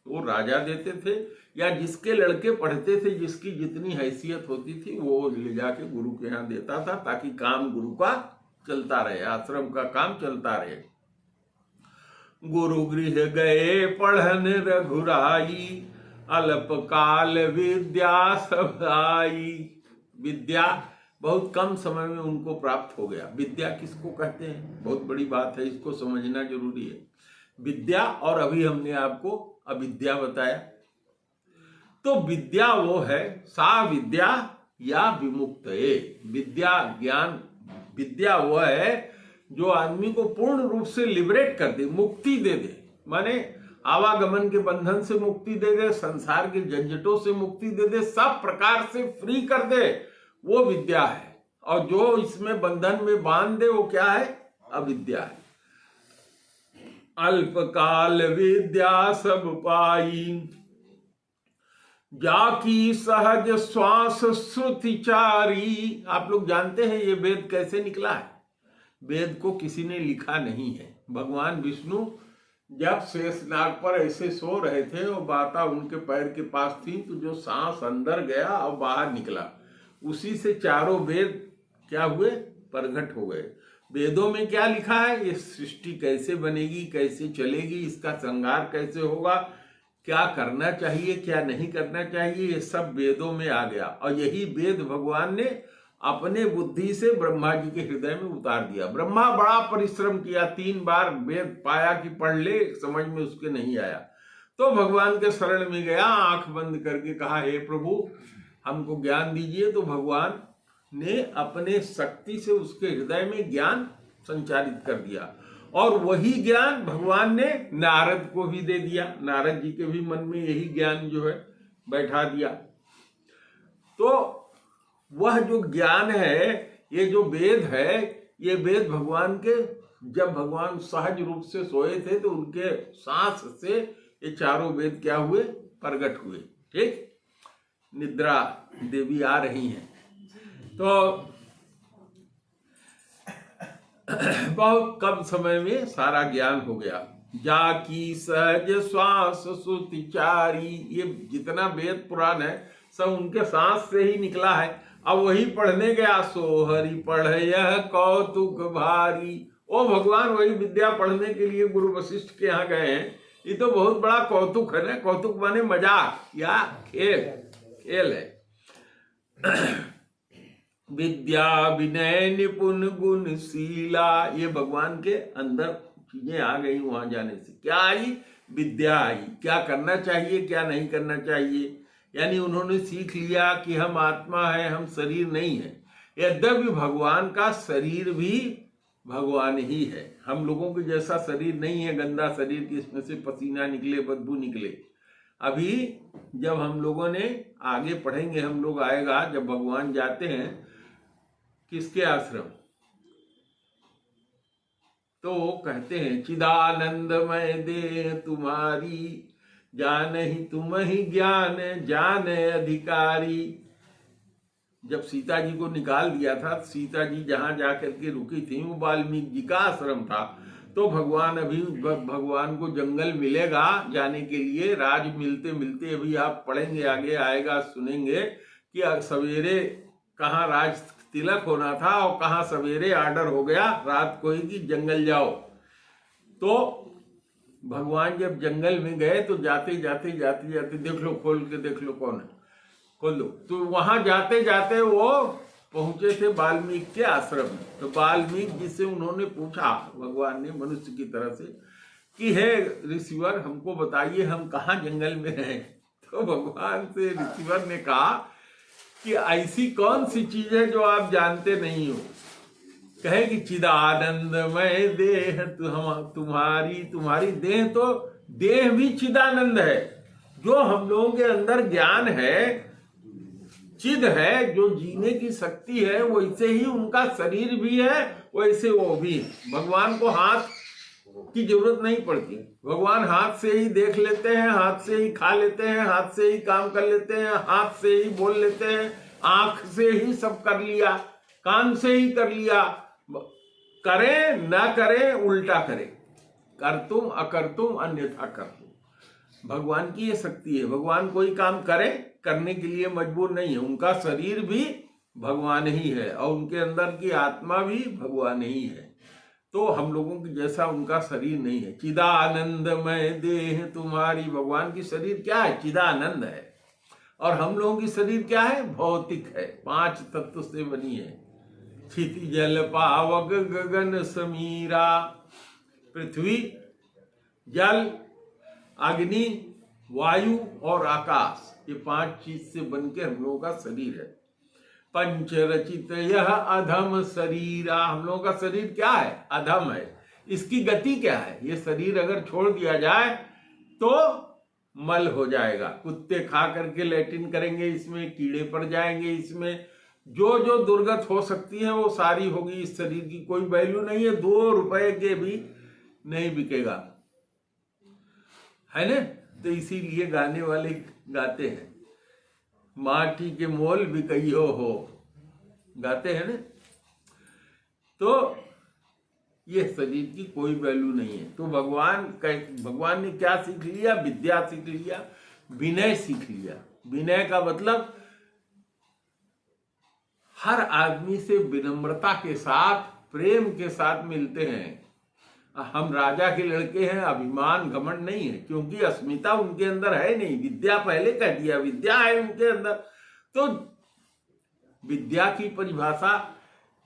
वो राजा देते थे, या जिसके लड़के पढ़ते थे, जिसकी जितनी हैसियत होती थी वो ले जाके गुरु के यहाँ देता था, ताकि काम गुरु का चलता रहे, आश्रम का काम चलता रहे। गुरु गृह गए पढ़न रघुराई, अल्प काल विद्या सब आई। विद्या बहुत कम समय में उनको प्राप्त हो गया। विद्या किसको कहते हैं, बहुत बड़ी बात है, इसको समझना जरूरी है। विद्या, और अभी हमने आपको अविद्या बताया। तो विद्या वो है, सा विद्या या विमुक्त है। विद्या ज्ञान, विद्या वो है जो आदमी को पूर्ण रूप से लिबरेट कर दे, मुक्ति दे दे, माने आवागमन के बंधन से मुक्ति दे दे, संसार के झंझटों से मुक्ति दे दे, सब प्रकार से फ्री कर दे, वो विद्या है। और जो इसमें बंधन में बांध दे वो क्या है, अविद्या है। अल्पकाल विद्या सब पाई, जाकी सहज श्वास श्रुतिचारी। आप लोग जानते हैं ये वेद कैसे निकला है? वेद को किसी ने लिखा नहीं है। भगवान विष्णु जब शेषनाग पर ऐसे सो रहे थे और माता उनके पैर के पास थी, तो जो सांस अंदर गया और बाहर निकला, उसी से चारों वेद क्या हुए? प्रकट हो गए। वेदों में क्या लिखा है? ये सृष्टि कैसे बनेगी, कैसे चलेगी, इसका श्रृंगार कैसे होगा, क्या करना चाहिए, क्या नहीं करना चाहिए, ये सब वेदों में आ गया। और यही वेद भगवान ने अपने बुद्धि से ब्रह्मा जी के हृदय में उतार दिया। ब्रह्मा बड़ा परिश्रम किया, 3 बार वेद पाया कि पढ़ ले, समझ में उसके नहीं आया, तो भगवान के शरण में गया, आंख बंद करके कहा, हे प्रभु हमको ज्ञान दीजिए। तो भगवान ने अपने शक्ति से उसके हृदय में ज्ञान संचारित कर दिया, और वही ज्ञान भगवान ने नारद को भी दे दिया। नारद जी के भी मन में यही ज्ञान जो है बैठा दिया। तो वह जो ज्ञान है, ये जो वेद है, ये वेद भगवान के, जब भगवान सहज रूप से सोए थे तो उनके सांस से ये चारों वेद क्या हुए? प्रकट हुए। ठीक, निद्रा देवी आ रही हैं। तो बहुत कम समय में सारा ज्ञान हो गया। जाकी सहज श्वास सुतिचारी, ये जितना वेद पुराण है सब उनके सांस से ही निकला है। अब वही पढ़ने गया, सोहरी पढ़े यह कौतुक भारी। ओ भगवान वही विद्या पढ़ने के लिए गुरु वशिष्ठ के यहाँ गए हैं। ये तो बहुत बड़ा कौतुक है ना। कौतुक माने मजाक या खेल है। विद्या विनय निपुण गुणशीला, ये भगवान के अंदर चीजें आ गई वहां जाने से। क्या आई? विद्या आई, क्या करना चाहिए क्या नहीं करना चाहिए। यानी उन्होंने सीख लिया कि हम आत्मा है, हम शरीर नहीं है। यद्यपि भगवान का शरीर भी भगवान ही है, हम लोगों के जैसा शरीर नहीं है, गंदा शरीर कि इसमें से पसीना निकले, बदबू निकले। अभी जब हम लोगों ने आगे पढ़ेंगे, हम लोग आएगा जब भगवान जाते हैं किसके आश्रम, तो कहते हैं चिदानंदमय देह तुम्हारी, जान ही तुम ही ज्ञान जान अधिकारी। जब सीता जी को निकाल दिया था, सीता जी जहां जाकर के रुकी थी वो वाल्मीकि जी का आश्रम था। तो भगवान को जंगल मिलेगा जाने के लिए, राज मिलते मिलते अभी आप पढ़ेंगे, आगे आएगा सुनेंगे कि सवेरे कहाँ राज तिलक होना था और कहाँ सवेरे ऑर्डर हो गया रात को ही कि जंगल जाओ। तो भगवान जब जंगल में गए तो जाते जाते देख लो, खोल के देख लो कौन है, खोल लो। तो वहां जाते जाते वो पहुंचे थे वाल्मीकि के आश्रम में। तो वाल्मीकि जी से उन्होंने पूछा, भगवान ने मनुष्य की तरह से, कि हे ऋषिवर हमको बताइए हम कहाँ जंगल में रहें। तो भगवान से ऋषिवर ने कहा कि ऐसी कौन सी चीज है जो आप जानते नहीं हो। कहे कि चिदानंदमय देह तुम्हारी देह, तो देह भी चिदानंद है। जो हम लोगों के अंदर ज्ञान है, चिद है, जो जीने की शक्ति है, वैसे ही उनका शरीर भी है, वैसे वो भी। भगवान को हाथ की जरूरत नहीं पड़ती, भगवान हाथ से ही देख लेते हैं, हाथ से ही खा लेते हैं, हाथ से ही काम कर लेते हैं, हाथ से ही बोल लेते हैं, आंख से ही सब कर लिया, कान से ही कर लिया। करें ना करें उल्टा करें, कर तुम अकर तुम अन्यथा कर तुम। भगवान की ये शक्ति है। भगवान कोई काम करे करने के लिए मजबूर नहीं है। उनका शरीर भी भगवान ही है और उनके अंदर की आत्मा भी भगवान ही है। तो हम लोगों की जैसा उनका शरीर नहीं है। चिदानंदमय देह तुम्हारी, भगवान की शरीर क्या है? चिदानंद है। और हम लोगों की शरीर क्या है? भौतिक है, 5 तत्व से बनी है। क्षिति जल पावक गगन समीरा, पृथ्वी, जल, अग्नि, वायु और आकाश, ये 5 चीज से बनकर हम लोगों का शरीर है। पंच रचित यह अधम शरीरा, हम लोगों का शरीर क्या है? अधम है। इसकी गति क्या है? ये शरीर अगर छोड़ दिया जाए तो मल हो जाएगा। कुत्ते खा करके लैट्रिन करेंगे, इसमें कीड़े पड़ जाएंगे, इसमें जो जो दुर्गत हो सकती है वो सारी होगी। इस शरीर की कोई वैल्यू नहीं है, 2 रुपए के भी नहीं बिकेगा, है ना। तो इसीलिए गाने वाले गाते हैं माटी के मोल बिकइयो हो, गाते हैं ना। तो ये शरीर की कोई वैल्यू नहीं है। तो भगवान ने क्या सीख लिया? विद्या सीख लिया, विनय सीख लिया। विनय का मतलब हर आदमी से विनम्रता के साथ, प्रेम के साथ मिलते हैं। हम राजा के लड़के हैं, अभिमान घमंड नहीं है, क्योंकि अस्मिता उनके अंदर है नहीं। विद्या पहले कह दिया, विद्या है उनके अंदर। तो विद्या की परिभाषा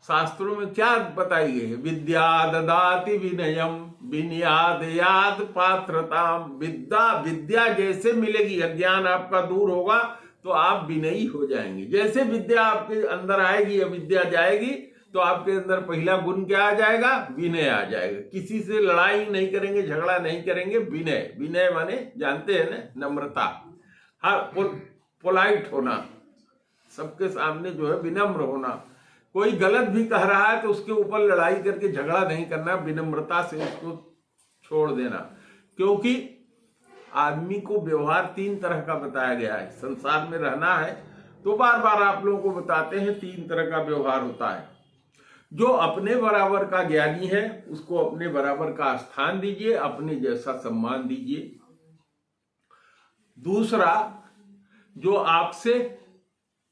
शास्त्रों में क्या बताई गई है? विद्या ददाति विनयम विनयादयाद पात्रताम। विद्या जैसे मिलेगी, अज्ञान आपका दूर होगा तो आप विनयी हो जाएंगे। जैसे विद्या आपके अंदर आएगी, अविद्या जाएगी, तो आपके अंदर पहला गुण क्या आ जाएगा? विनय आ जाएगा। किसी से लड़ाई नहीं करेंगे, झगड़ा नहीं करेंगे। विनय, विनय माने जानते हैं ना, नम्रता, हर पोलाइट होना, सबके सामने जो है विनम्र होना। कोई गलत भी कह रहा है तो उसके ऊपर लड़ाई करके झगड़ा नहीं करना, विनम्रता से उसको छोड़ देना। क्योंकि आदमी को व्यवहार 3 तरह का बताया गया है। संसार में रहना है तो बार बार आप लोगों को बताते हैं 3 तरह का व्यवहार होता है। जो अपने बराबर का ज्ञानी है उसको अपने बराबर का स्थान दीजिए, अपने जैसा सम्मान दीजिए। दूसरा, जो आपसे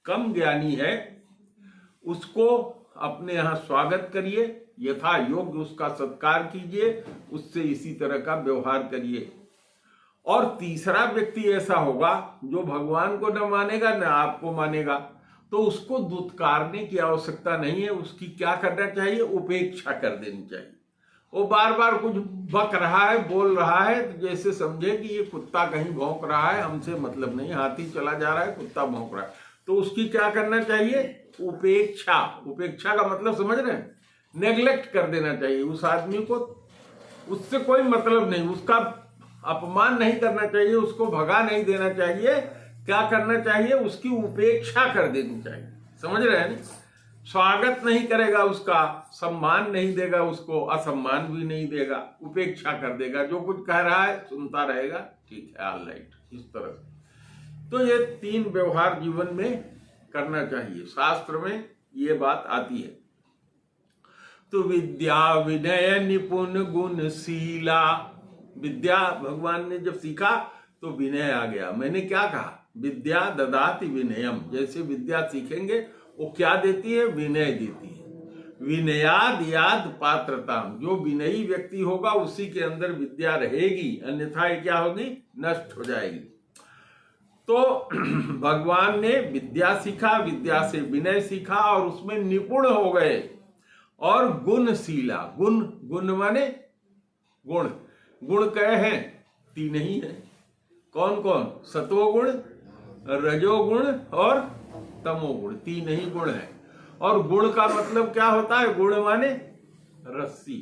कम ज्ञानी है उसको अपने यहाँ स्वागत करिए, यथा योग्य उसका सत्कार कीजिए, उससे इसी तरह का व्यवहार करिए। और तीसरा व्यक्ति ऐसा होगा जो भगवान को न मानेगा न आपको मानेगा, तो उसको दुत्कारने की आवश्यकता नहीं है। उसकी क्या करना चाहिए? उपेक्षा कर देनी चाहिए। वो बार बार कुछ बक रहा है, बोल रहा है, तो जैसे समझे कि ये कुत्ता कहीं भौंक रहा है, हमसे मतलब नहीं, हाथी चला जा रहा है, कुत्ता भौंक रहा है, तो उसकी क्या करना चाहिए? उपेक्षा। उपेक्षा का मतलब समझ रहे हैं? नेग्लेक्ट कर देना चाहिए उस आदमी को, उससे कोई मतलब नहीं, उसका अपमान नहीं करना चाहिए, उसको भगा नहीं देना चाहिए। क्या करना चाहिए? उसकी उपेक्षा कर देनी चाहिए। समझ रहे हैं? स्वागत नहीं करेगा उसका, सम्मान नहीं देगा उसको, असम्मान भी नहीं देगा, उपेक्षा कर देगा। जो कुछ कह रहा है सुनता रहेगा, ठीक है, ऑल राइट, इस तरह से। तो ये 3 व्यवहार जीवन में करना चाहिए। शास्त्र में ये बात आती है। तो विद्या विनय निपुण गुणशीला। विद्या भगवान ने जब सीखा तो विनय आ गया। मैंने क्या कहा? विद्या ददाति विनयम। जैसे विद्या सीखेंगे वो क्या देती है? विनय देती है। विनयाद याद पात्रताम। जो विनयी व्यक्ति होगा उसी के अंदर विद्या रहेगी, अन्यथा ये क्या होगी? नष्ट हो जाएगी। तो भगवान ने विद्या सीखा, विद्या से विनय सीखा और उसमें निपुण हो गए। और गुणशीला, गुण माने गुण। गुण कहे हैं? 3 ही है। कौन कौन? सत्वगुण, रजोगुण और तमोगुण, 3 ही गुण है। और गुण का मतलब क्या होता है? गुण माने रस्सी,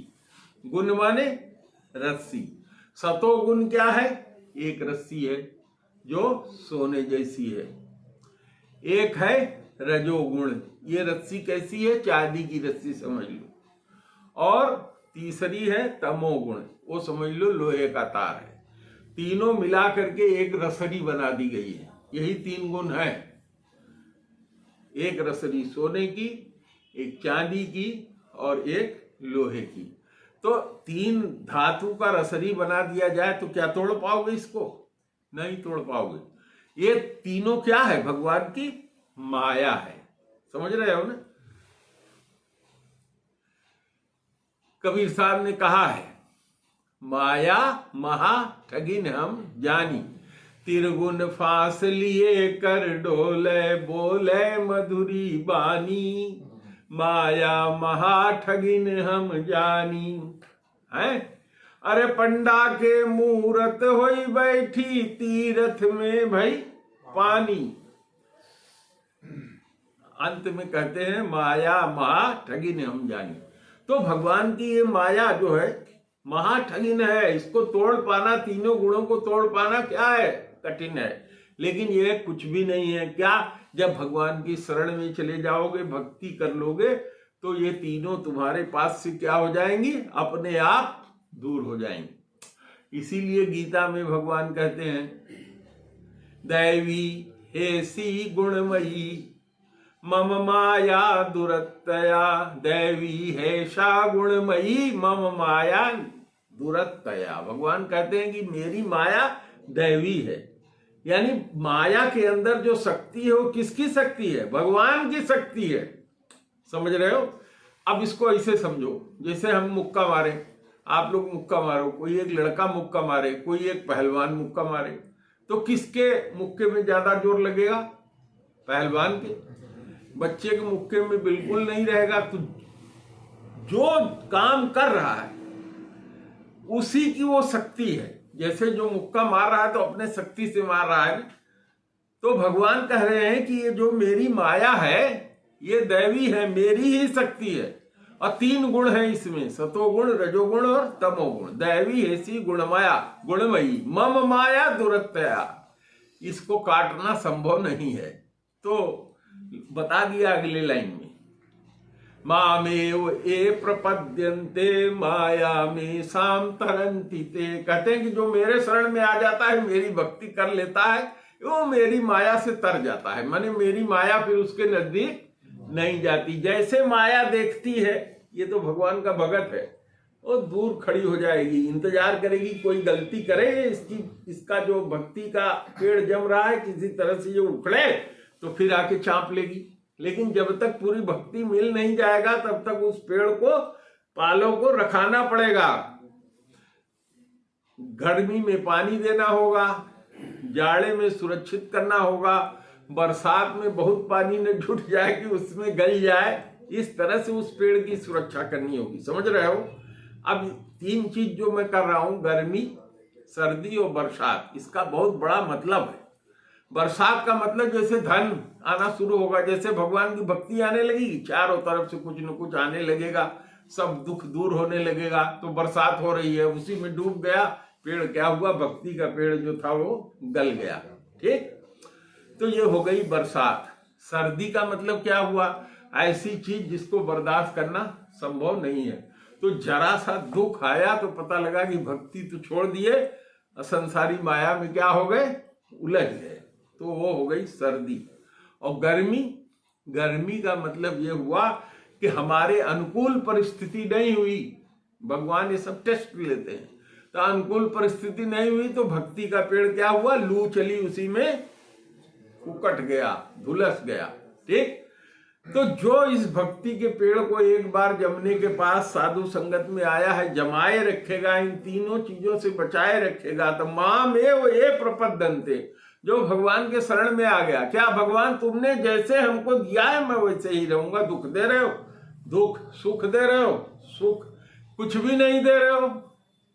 गुण माने रस्सी। सतोगुण क्या है? एक रस्सी है जो सोने जैसी है। एक है रजोगुण, ये रस्सी कैसी है? चांदी की रस्सी समझ लो। और तीसरी है तमोगुण, वो समझ लो लोहे का तार है। तीनों मिला करके एक रसरी बना दी गई है। यही 3 गुण है। एक रसरी सोने की, एक चांदी की और एक लोहे की। तो 3 धातु का रसरी बना दिया जाए तो क्या तोड़ पाओगे इसको? नहीं तोड़ पाओगे। ये तीनों क्या है? भगवान की माया है। समझ रहे हो ना? कबीर साहब ने कहा है, माया महा ठगिन हम जानी, तिरगुन फांस लिए कर डोले, बोले मधुरी बानी। माया महा ठगिन हम जानी है। अरे पंडा के मूरत होई बैठी, तीरथ में भई पानी। अंत में कहते हैं माया महा ठगिन हम जानी। तो भगवान की ये माया जो है महाठगिन है। इसको तोड़ पाना, तीनों गुणों को तोड़ पाना क्या है? कठिन है। लेकिन ये कुछ भी नहीं है। क्या? जब भगवान की शरण में चले जाओगे, भक्ति कर लोगे, तो ये तीनों तुम्हारे पास से क्या हो जाएंगी? अपने आप दूर हो जाएंगी। इसीलिए गीता में भगवान कहते हैं, दैवी हेसी गुणमयी मम माया दुरत्तया, दैवी हैषा गुणमयी मम माया दुरत्तया। भगवान कहते हैं कि मेरी माया दैवी है, यानी माया के अंदर जो शक्ति है वो किसकी शक्ति है? भगवान की शक्ति है। समझ रहे हो? अब इसको ऐसे समझो, जैसे हम मुक्का मारे, आप लोग मुक्का मारो, कोई एक लड़का मुक्का मारे, कोई एक पहलवान मुक्का मारे, तो किसके मुक्के में ज्यादा जोर लगेगा? पहलवान के। बच्चे के मुक्के में बिल्कुल नहीं रहेगा। तो जो काम कर रहा है उसी की वो शक्ति है। जैसे जो मुक्का मार रहा है तो अपने शक्ति से मार रहा है। तो भगवान कह रहे हैं कि ये जो मेरी माया है ये दैवी है, मेरी ही शक्ति है। और 3 गुण हैं इसमें, सतोगुण, रजोगुण और तमोगुण। दैवी ऐसी गुणमाया गुणमयी मम माया दुरत्तया। इसको काटना संभव नहीं है। तो बता दिया अगले लाइन में, मामेव ए प्रपद्यन्ते माया में साम तरंति ते। कहते हैं कि जो मेरे शरण में आ जाता है, मेरी भक्ति कर लेता है, वो मेरी माया से तर जाता है। माने मेरी माया फिर उसके नजदीक नहीं जाती। जैसे माया देखती है, ये तो भगवान का भगत है, वो दूर खड़ी हो जाएगी, इंतजार करेगी कोई गलती करे, इसका जो भक्ति का पेड़ जम रहा है किसी तरह से ये उखड़े तो फिर आके चाप लेगी। लेकिन जब तक पूरी भक्ति मिल नहीं जाएगा तब तक उस पेड़ को, पालों को रखाना पड़ेगा। गर्मी में पानी देना होगा, जाड़े में सुरक्षित करना होगा, बरसात में बहुत पानी न जुट जाए कि उसमें गल जाए, इस तरह से उस पेड़ की सुरक्षा करनी होगी। समझ रहे हो? अब 3 चीज जो मैं कर रहा हूं, गर्मी, सर्दी और बरसात, इसका बहुत बड़ा मतलब है। बरसात का मतलब जैसे धन आना शुरू होगा, जैसे भगवान की भक्ति आने लगेगी, चारों तरफ से कुछ न कुछ आने लगेगा, सब दुख दूर होने लगेगा। तो बरसात हो रही है, उसी में डूब गया पेड़, क्या हुआ? भक्ति का पेड़ जो था वो गल गया। ठीक, तो ये हो गई बरसात। सर्दी का मतलब क्या हुआ? ऐसी चीज जिसको बर्दाश्त करना संभव नहीं है। तो जरा सा दुख आया तो पता लगा कि भक्ति तो छोड़ दिए, संसारी माया में क्या हो गए? उलझ गए। तो वो हो गई सर्दी। और गर्मी, गर्मी का मतलब ये हुआ कि हमारे अनुकूल परिस्थिति नहीं हुई। भगवान ये सब टेस्ट लेते हैं। तो अनुकूल परिस्थिति नहीं हुई तो भक्ति का पेड़ क्या हुआ? लू चली, उसी में उकट गया, धुलस गया। ठीक, तो जो इस भक्ति के पेड़ को एक बार जमने के पास साधु संगत में आया है, जमाए रखेगा, इन तीनों चीजों से बचाए रखेगा, तो मामेव ये प्रपद्यन्ते, जो भगवान के शरण में आ गया। क्या भगवान तुमने जैसे हमको दिया है मैं वैसे ही रहूंगा? दुख दे रहे हो दुख, सुख दे रहे हो सुख, कुछ भी नहीं दे रहे हो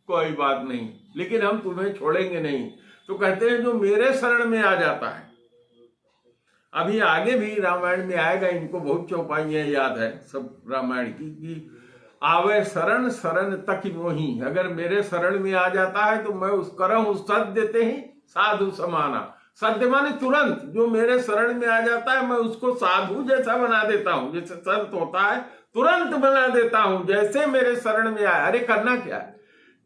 कोई बात नहीं, लेकिन हम तुम्हें छोड़ेंगे नहीं। तो कहते हैं जो मेरे शरण में आ जाता है, अभी आगे भी रामायण में आएगा, इनको बहुत चौपाइयां याद है सब रामायण की, कि आवे शरण शरण तक मोही। अगर मेरे शरण में आ जाता है तो मैं उस करहूं सद्य देते ही साधु समाना। सद्य माने तुरंत, जो मेरे शरण में आ जाता है मैं उसको साधु जैसा बना देता हूं। जैसे संत होता है तुरंत बना देता हूं, जैसे मेरे शरण में आए। अरे करना क्या है?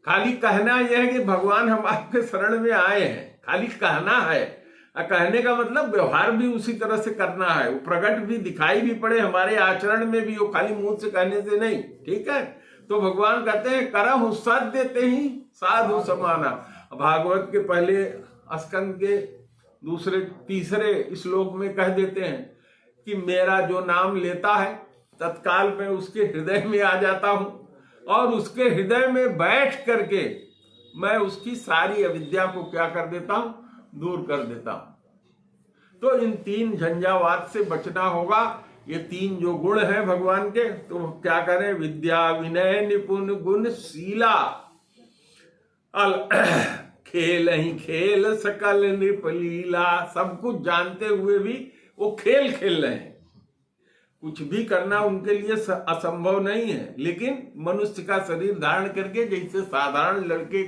खाली कहना यह है कि भगवान हम आपके शरण में आए हैं, खाली कहना है। कहने का मतलब व्यवहार भी उसी तरह से करना है, वो प्रकट भी दिखाई भी पड़े हमारे आचरण में भी, वो खाली मुंह से कहने से नहीं। ठीक है, तो भगवान कहते हैं करहु सद्य देते ही साधु समाना। भागवत के पहले स्कंद के दूसरे तीसरे श्लोक में कह देते हैं कि मेरा जो नाम लेता है तत्काल में उसके हृदय में आ जाता हूं, और उसके हृदय में बैठ करके मैं उसकी सारी अविद्या को क्या कर देता हूं? दूर कर देता हूं। तो इन 3 झंझावात से बचना होगा। ये 3 जो गुण हैं भगवान के, तो क्या करें? विद्या, विनय, निपुण, गुण, शीला। खेल ही खेल सकल नृपलीला। सब कुछ जानते हुए भी वो खेल खेल रहे हैं। कुछ भी करना उनके लिए असंभव नहीं है, लेकिन मनुष्य का शरीर धारण करके जैसे साधारण लड़के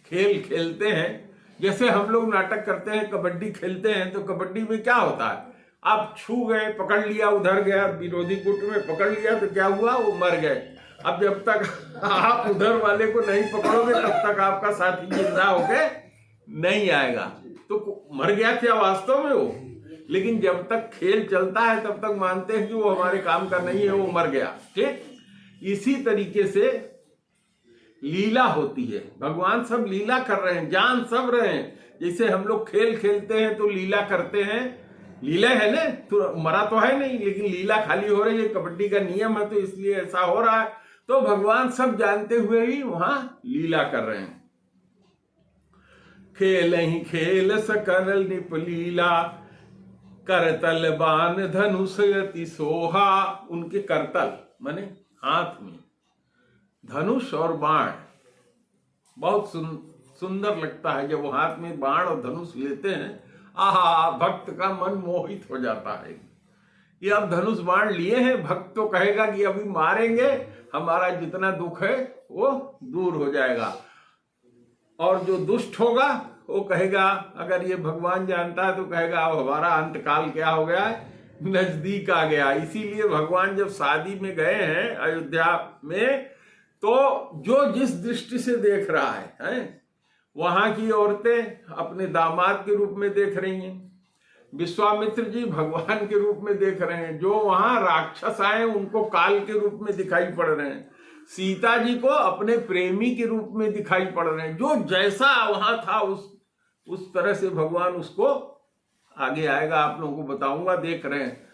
खेल खेलते हैं, जैसे हम लोग नाटक करते हैं, कबड्डी खेलते हैं, तो कबड्डी में क्या होता है? आप छू गए, पकड़ लिया, उधर गया विरोधी गुट में पकड़ लिया तो क्या हुआ? वो मर गए। अब जब तक आप उधर वाले को नहीं पकड़ोगे तब तक आपका साथी जिंदा होके नहीं आएगा। तो मर गया क्या वास्तव में वो? लेकिन जब तक खेल चलता है तब तक मानते हैं कि वो हमारे काम का नहीं है, वो मर गया। ठीक इसी तरीके से लीला होती है, भगवान सब लीला कर रहे हैं, जान सब रहे हैं। जैसे हम लोग खेल खेलते हैं तो लीला करते हैं, लीला है ना, तो मरा तो है नहीं, लेकिन लीला खाली हो रही है, कबड्डी का नियम है तो इसलिए ऐसा हो रहा है। तो भगवान सब जानते हुए ही वहां लीला कर रहे हैं। खेल ही खेल सकल निप लीला, करतल बान धनुष यति सोहा। उनके करतल माने हाथ में धनुष और बाण, बहुत सुंदर लगता है जब वो हाथ में बाण और धनुष लेते हैं। आहा, भक्त का मन मोहित हो जाता है। ये अब धनुष बाण लिए हैं, भक्त तो कहेगा कि अभी मारेंगे, हमारा जितना दुख है वो दूर हो जाएगा। और जो दुष्ट होगा वो कहेगा, अगर ये भगवान जानता है तो कहेगा अब हमारा अंतकाल क्या हो गया है, नजदीक आ गया। इसीलिए भगवान जब शादी में गए हैं अयोध्या में, तो जो जिस दृष्टि से देख रहा है वहां की औरतें अपने दामाद के रूप में देख रही हैं, विश्वामित्र जी भगवान के रूप में देख रहे हैं, जो वहां राक्षस आए उनको काल के रूप में दिखाई पड़ रहे हैं, सीता जी को अपने प्रेमी के रूप में दिखाई पड़ रहे हैं। जो जैसा वहां था उस तरह से भगवान उसको आगे आएगा, आप लोगों को बताऊंगा, देख रहे हैं।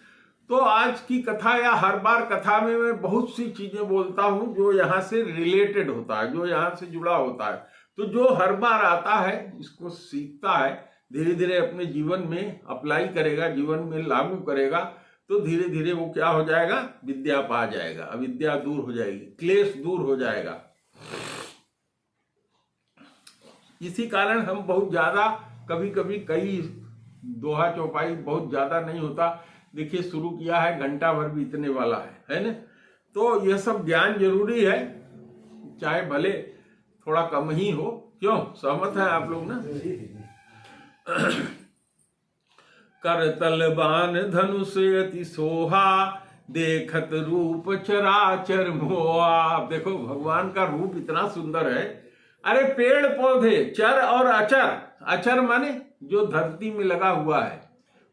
तो आज की कथा या हर बार कथा में मैं बहुत सी चीजें बोलता हूं जो यहाँ से रिलेटेड होता है, जो यहाँ से जुड़ा होता है। तो जो हर बार आता है इसको सीखता है, धीरे धीरे अपने जीवन में अप्लाई करेगा, जीवन में लागू करेगा, तो धीरे धीरे वो क्या हो जाएगा, विद्या पा जाएगा, अविद्या दूर हो जाएगी, क्लेश दूर हो जाएगा। इसी कारण हम बहुत ज्यादा कभी कभी कई दोहा चौपाई बहुत ज्यादा नहीं होता। देखिए शुरू किया है, घंटा भर बीतने वाला है ना। तो यह सब ज्ञान जरूरी है, चाहे भले थोड़ा कम ही हो। क्यों, सहमत है आप लोग ना? करतल बान धनुष यति सोहा, देखत रूप चराचर मोहा। देखो भगवान का रूप इतना सुंदर है। अरे पेड़ पौधे, चर और अचर, अचर माने जो धरती में लगा हुआ है,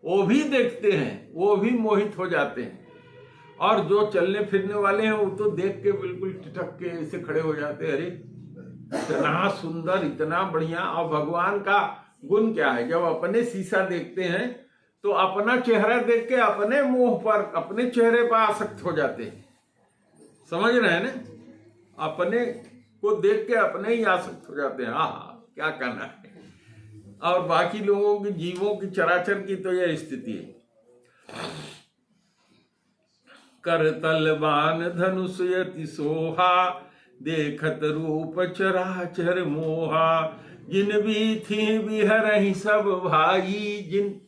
वो भी देखते हैं, वो भी मोहित हो जाते हैं। और जो चलने फिरने वाले हैं वो तो देख के बिल्कुल ठिठक के ऐसे खड़े हो जाते हैं, अरे इतना सुंदर, इतना बढ़िया। और भगवान का गुण क्या है, जब अपने शीशा देखते हैं तो अपना चेहरा देख के अपने मुंह पर, अपने चेहरे पर आसक्त हो जाते हैं। समझ रहे हैं ना? अपने को देख के अपने ही आसक्त हो जाते हैं। हाँ, क्या कहना है। और बाकी लोगों की, जीवों की, चराचर की तो यह स्थिति है। करतल बान धनुष यति सोहा, देखत रूप चराचर मोहा। जिन भी थी बिहरहि सब भाई। जिन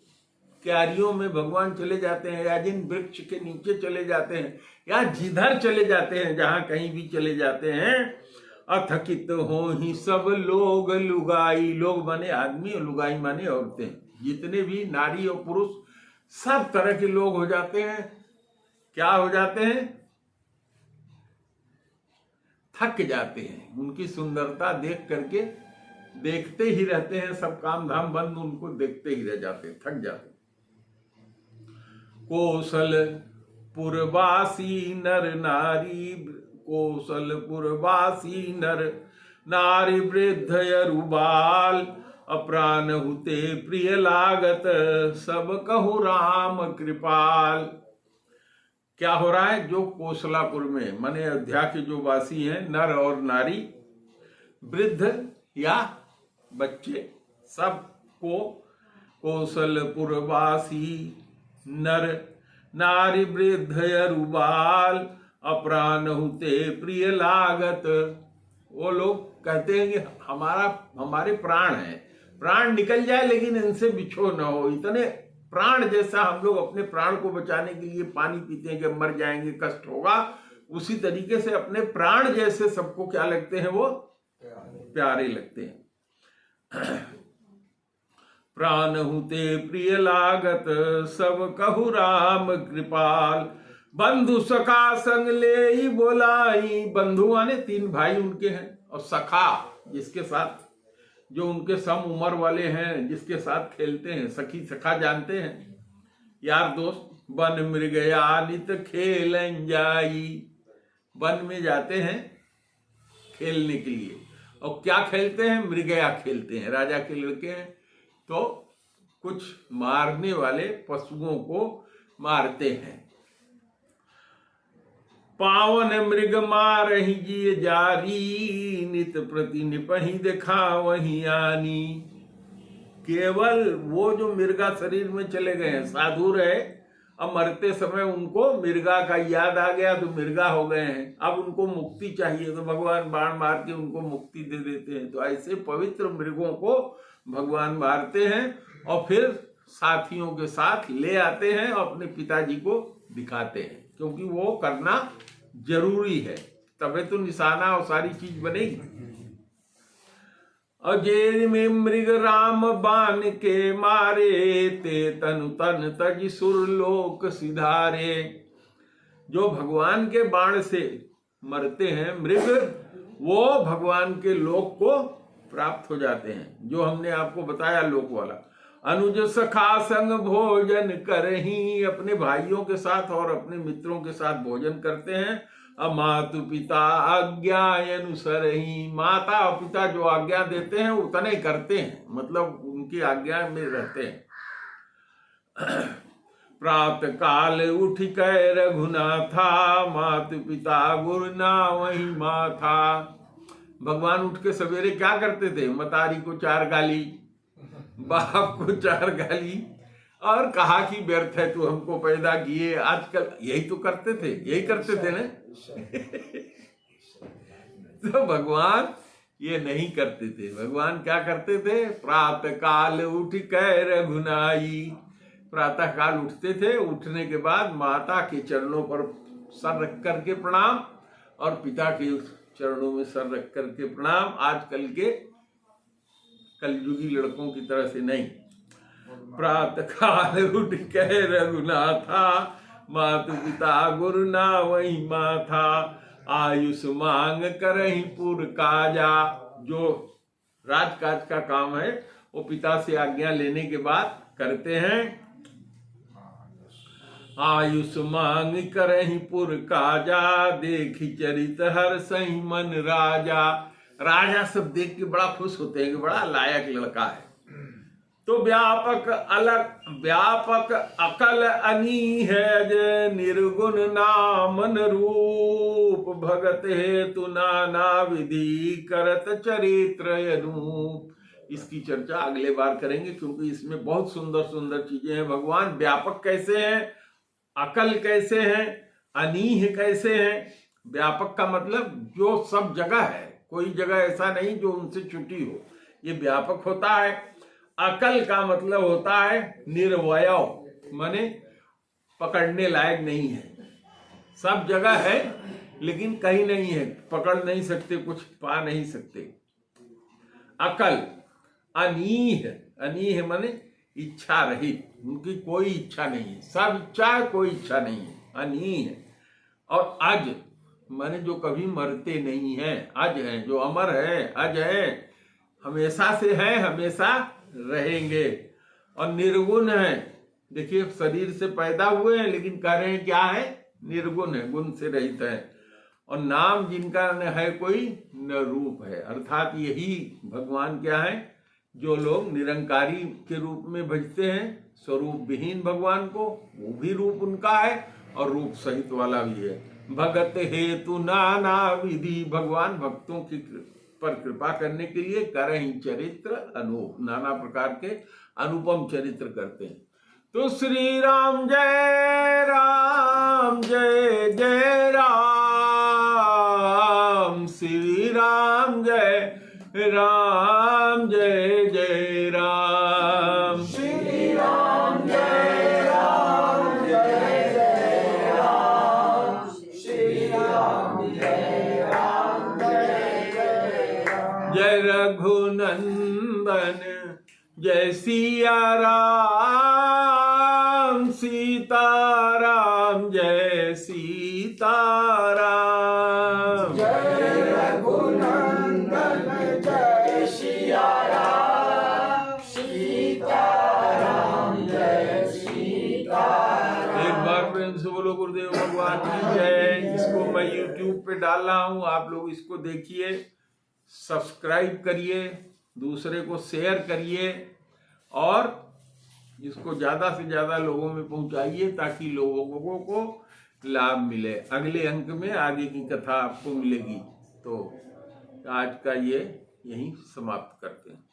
क्यारियों में भगवान चले जाते हैं, या जिन वृक्ष के नीचे चले जाते हैं, या जिधर चले जाते हैं, जहां कहीं भी चले जाते हैं, अथकित हो ही सब लोग लुगाई। लोग माने आदमी और लुगाई माने औरतें। जितने भी नारी और पुरुष सब तरह के लोग हो जाते हैं। क्या हो जाते हैं? थक जाते हैं। उनकी सुंदरता देख करके देखते ही रहते हैं, सब काम धाम बंद, उनको देखते ही रह जाते हैं, थक जाते हैं। कौशलपुरवासी नर नारी, कौशलपुरवासी नर नारी वृद्ध यरुबाल। अप्राण हुते प्रिय लागत, सब कहु राम कृपाल। क्या हो रहा है? जो कौशलापुर में माने अयोध्या के जो वासी हैं, नर और नारी, वृद्ध या बच्चे, सबको कौशलपुरवासी नर नारी वृद्ध यरुबाल। अप्राण हुते प्रिय लागत। वो लोग कहते हैं कि हमारे प्राण हैं, प्राण निकल जाए लेकिन इनसे बिछो न हो। इतने प्राण जैसा हम लोग अपने प्राण को बचाने के लिए पानी पीते हैं कि मर जाएंगे, कष्ट होगा, उसी तरीके से अपने प्राण जैसे सबको क्या लगते हैं, वो प्यारे लगते हैं। प्राण हुते प्रिय लागत, सब कहु राम कृपाल। बंधु सखा संग ले बोलाई। बंधु माने 3 भाई उनके हैं, और सखा जिसके साथ, जो उनके सम उम्र वाले हैं, जिसके साथ खेलते हैं, सखी सखा जानते हैं। यार दोस्त, वन मृगया नित खेलन जाई। वन में जाते हैं खेलने के लिए, और क्या खेलते हैं? मृगया खेलते हैं। राजा के लड़के हैं तो कुछ मारने वाले पशुओं को मारते हैं। पावन मृग मारहि जिय जारी, नित प्रति निपहि देखा वही आनी। केवल वो जो मृगा शरीर में चले गए हैं, साधु रहे, अब मरते समय उनको मृगा का याद आ गया तो मृगा हो गए हैं, अब उनको मुक्ति चाहिए तो भगवान बाण मार के उनको मुक्ति दे देते हैं। तो ऐसे पवित्र मृगों को भगवान मारते हैं और फिर साथियों के साथ ले आते हैं और अपने पिताजी को दिखाते हैं, क्योंकि वो करना जरूरी है, तबे तो निशाना और सारी चीज बनेगी। अजेर में मृग राम बाण के मारे, ते तनु तन तज सुरलोक सिधारे। जो भगवान के बाण से मरते हैं मृग, वो भगवान के लोक को प्राप्त हो जाते हैं, जो हमने आपको बताया लोक वाला। अनुज सखा संग भोजन करही, अपने भाइयों के साथ और अपने मित्रों के साथ भोजन करते हैं। अमातु पिता आज्ञा अनुसरही, माता और पिता जो आज्ञा देते हैं उतने करते हैं, मतलब उनकी आज्ञा में रहते हैं। प्रातः काल उठ कै रघुनाथा, मातु पिता गुरु ना वही माथा। भगवान उठ के सवेरे क्या करते थे? मतारी को 4 गाली, बाप को 4 गाली, और कहा कि व्यर्थ है तू हमको पैदा किए। आजकल यही तो करते थे, यही करते थे ना। तो भगवान ये नहीं करते थे। भगवान क्या करते थे? प्रातः काल उठ कै रघुनाई, प्रातः काल उठते थे, उठने के बाद माता के चरणों पर सर रख करके प्रणाम और पिता के चरणों में सर रख करके प्रणाम। आजकल के कलयुगी लड़कों की तरह से नहीं। प्रातः काल उठ कै रघुनाथा, मातु पिता गुरु ना वही माथा। आयुष मांग करहि पुर काजा, जो राजकाज का काम है वो पिता से आज्ञा लेने के बाद करते हैं। आयुष मांग करहि पुर काजा, देखी चरित हर सही मन राजा। राजा सब देख के बड़ा खुश होते हैं कि बड़ा लायक लड़का है। तो व्यापक अकल अनी है, जय निर्गुण नामन रूप। भगत हेतु नाना विधि करत चरित्र अनूप। इसकी चर्चा अगले बार करेंगे, क्योंकि इसमें बहुत सुंदर सुंदर चीजें हैं। भगवान व्यापक कैसे हैं, अकल कैसे हैं, अनीह कैसे हैं। व्यापक का मतलब जो सब जगह है, कोई जगह ऐसा नहीं जो उनसे छुटी हो, ये व्यापक होता है। अकल का मतलब होता है निर्वयव, माने पकड़ने लायक नहीं है, सब जगह है लेकिन कहीं नहीं है, पकड़ नहीं सकते, कुछ पा नहीं सकते। अकल। अनीह, अनीह माने इच्छा रहित, उनकी कोई इच्छा नहीं है, सब इच्छा है कोई इच्छा नहीं है, अनीह। और अज माने जो कभी मरते नहीं है, अज है, जो अमर है, अज है, हमेशा से है, हमेशा रहेंगे। और निर्गुण है, देखिए शरीर से पैदा हुए हैं लेकिन कह रहे हैं क्या है, निर्गुण है, गुण से रहित है। और नाम जिनका न है कोई न रूप है, अर्थात यही भगवान क्या है, जो लोग निरंकारी के रूप में भजते हैं, स्वरूप विहीन भगवान को, वो भी रूप उनका है और रूप सहित वाला भी है। भगत हेतु नाना विधि, भगवान भक्तों की पर कृपा करने के लिए करहि चरित्र अनूप, नाना प्रकार के अनुपम चरित्र करते हैं। तो श्री राम जय राम, जय जय राम, श्री राम जय राम, जय जय राम, श्री राम जय राम, जय जय राम, श्री राम जय राम, जय जय राम। जय रघुनंदन जय सिया राम, सीताराम जय सीताराम। जय रघुनंदन जय सिया राम, सीताराम जय सीताराम। पे डाल रहा हूं, आप लोग इसको देखिए, सब्सक्राइब करिए, दूसरे को शेयर करिए और इसको ज्यादा से ज्यादा लोगों में पहुंचाइए ताकि लोगों को लाभ मिले। अगले अंक में आगे की कथा आपको मिलेगी। तो आज का ये यहीं समाप्त करते हैं।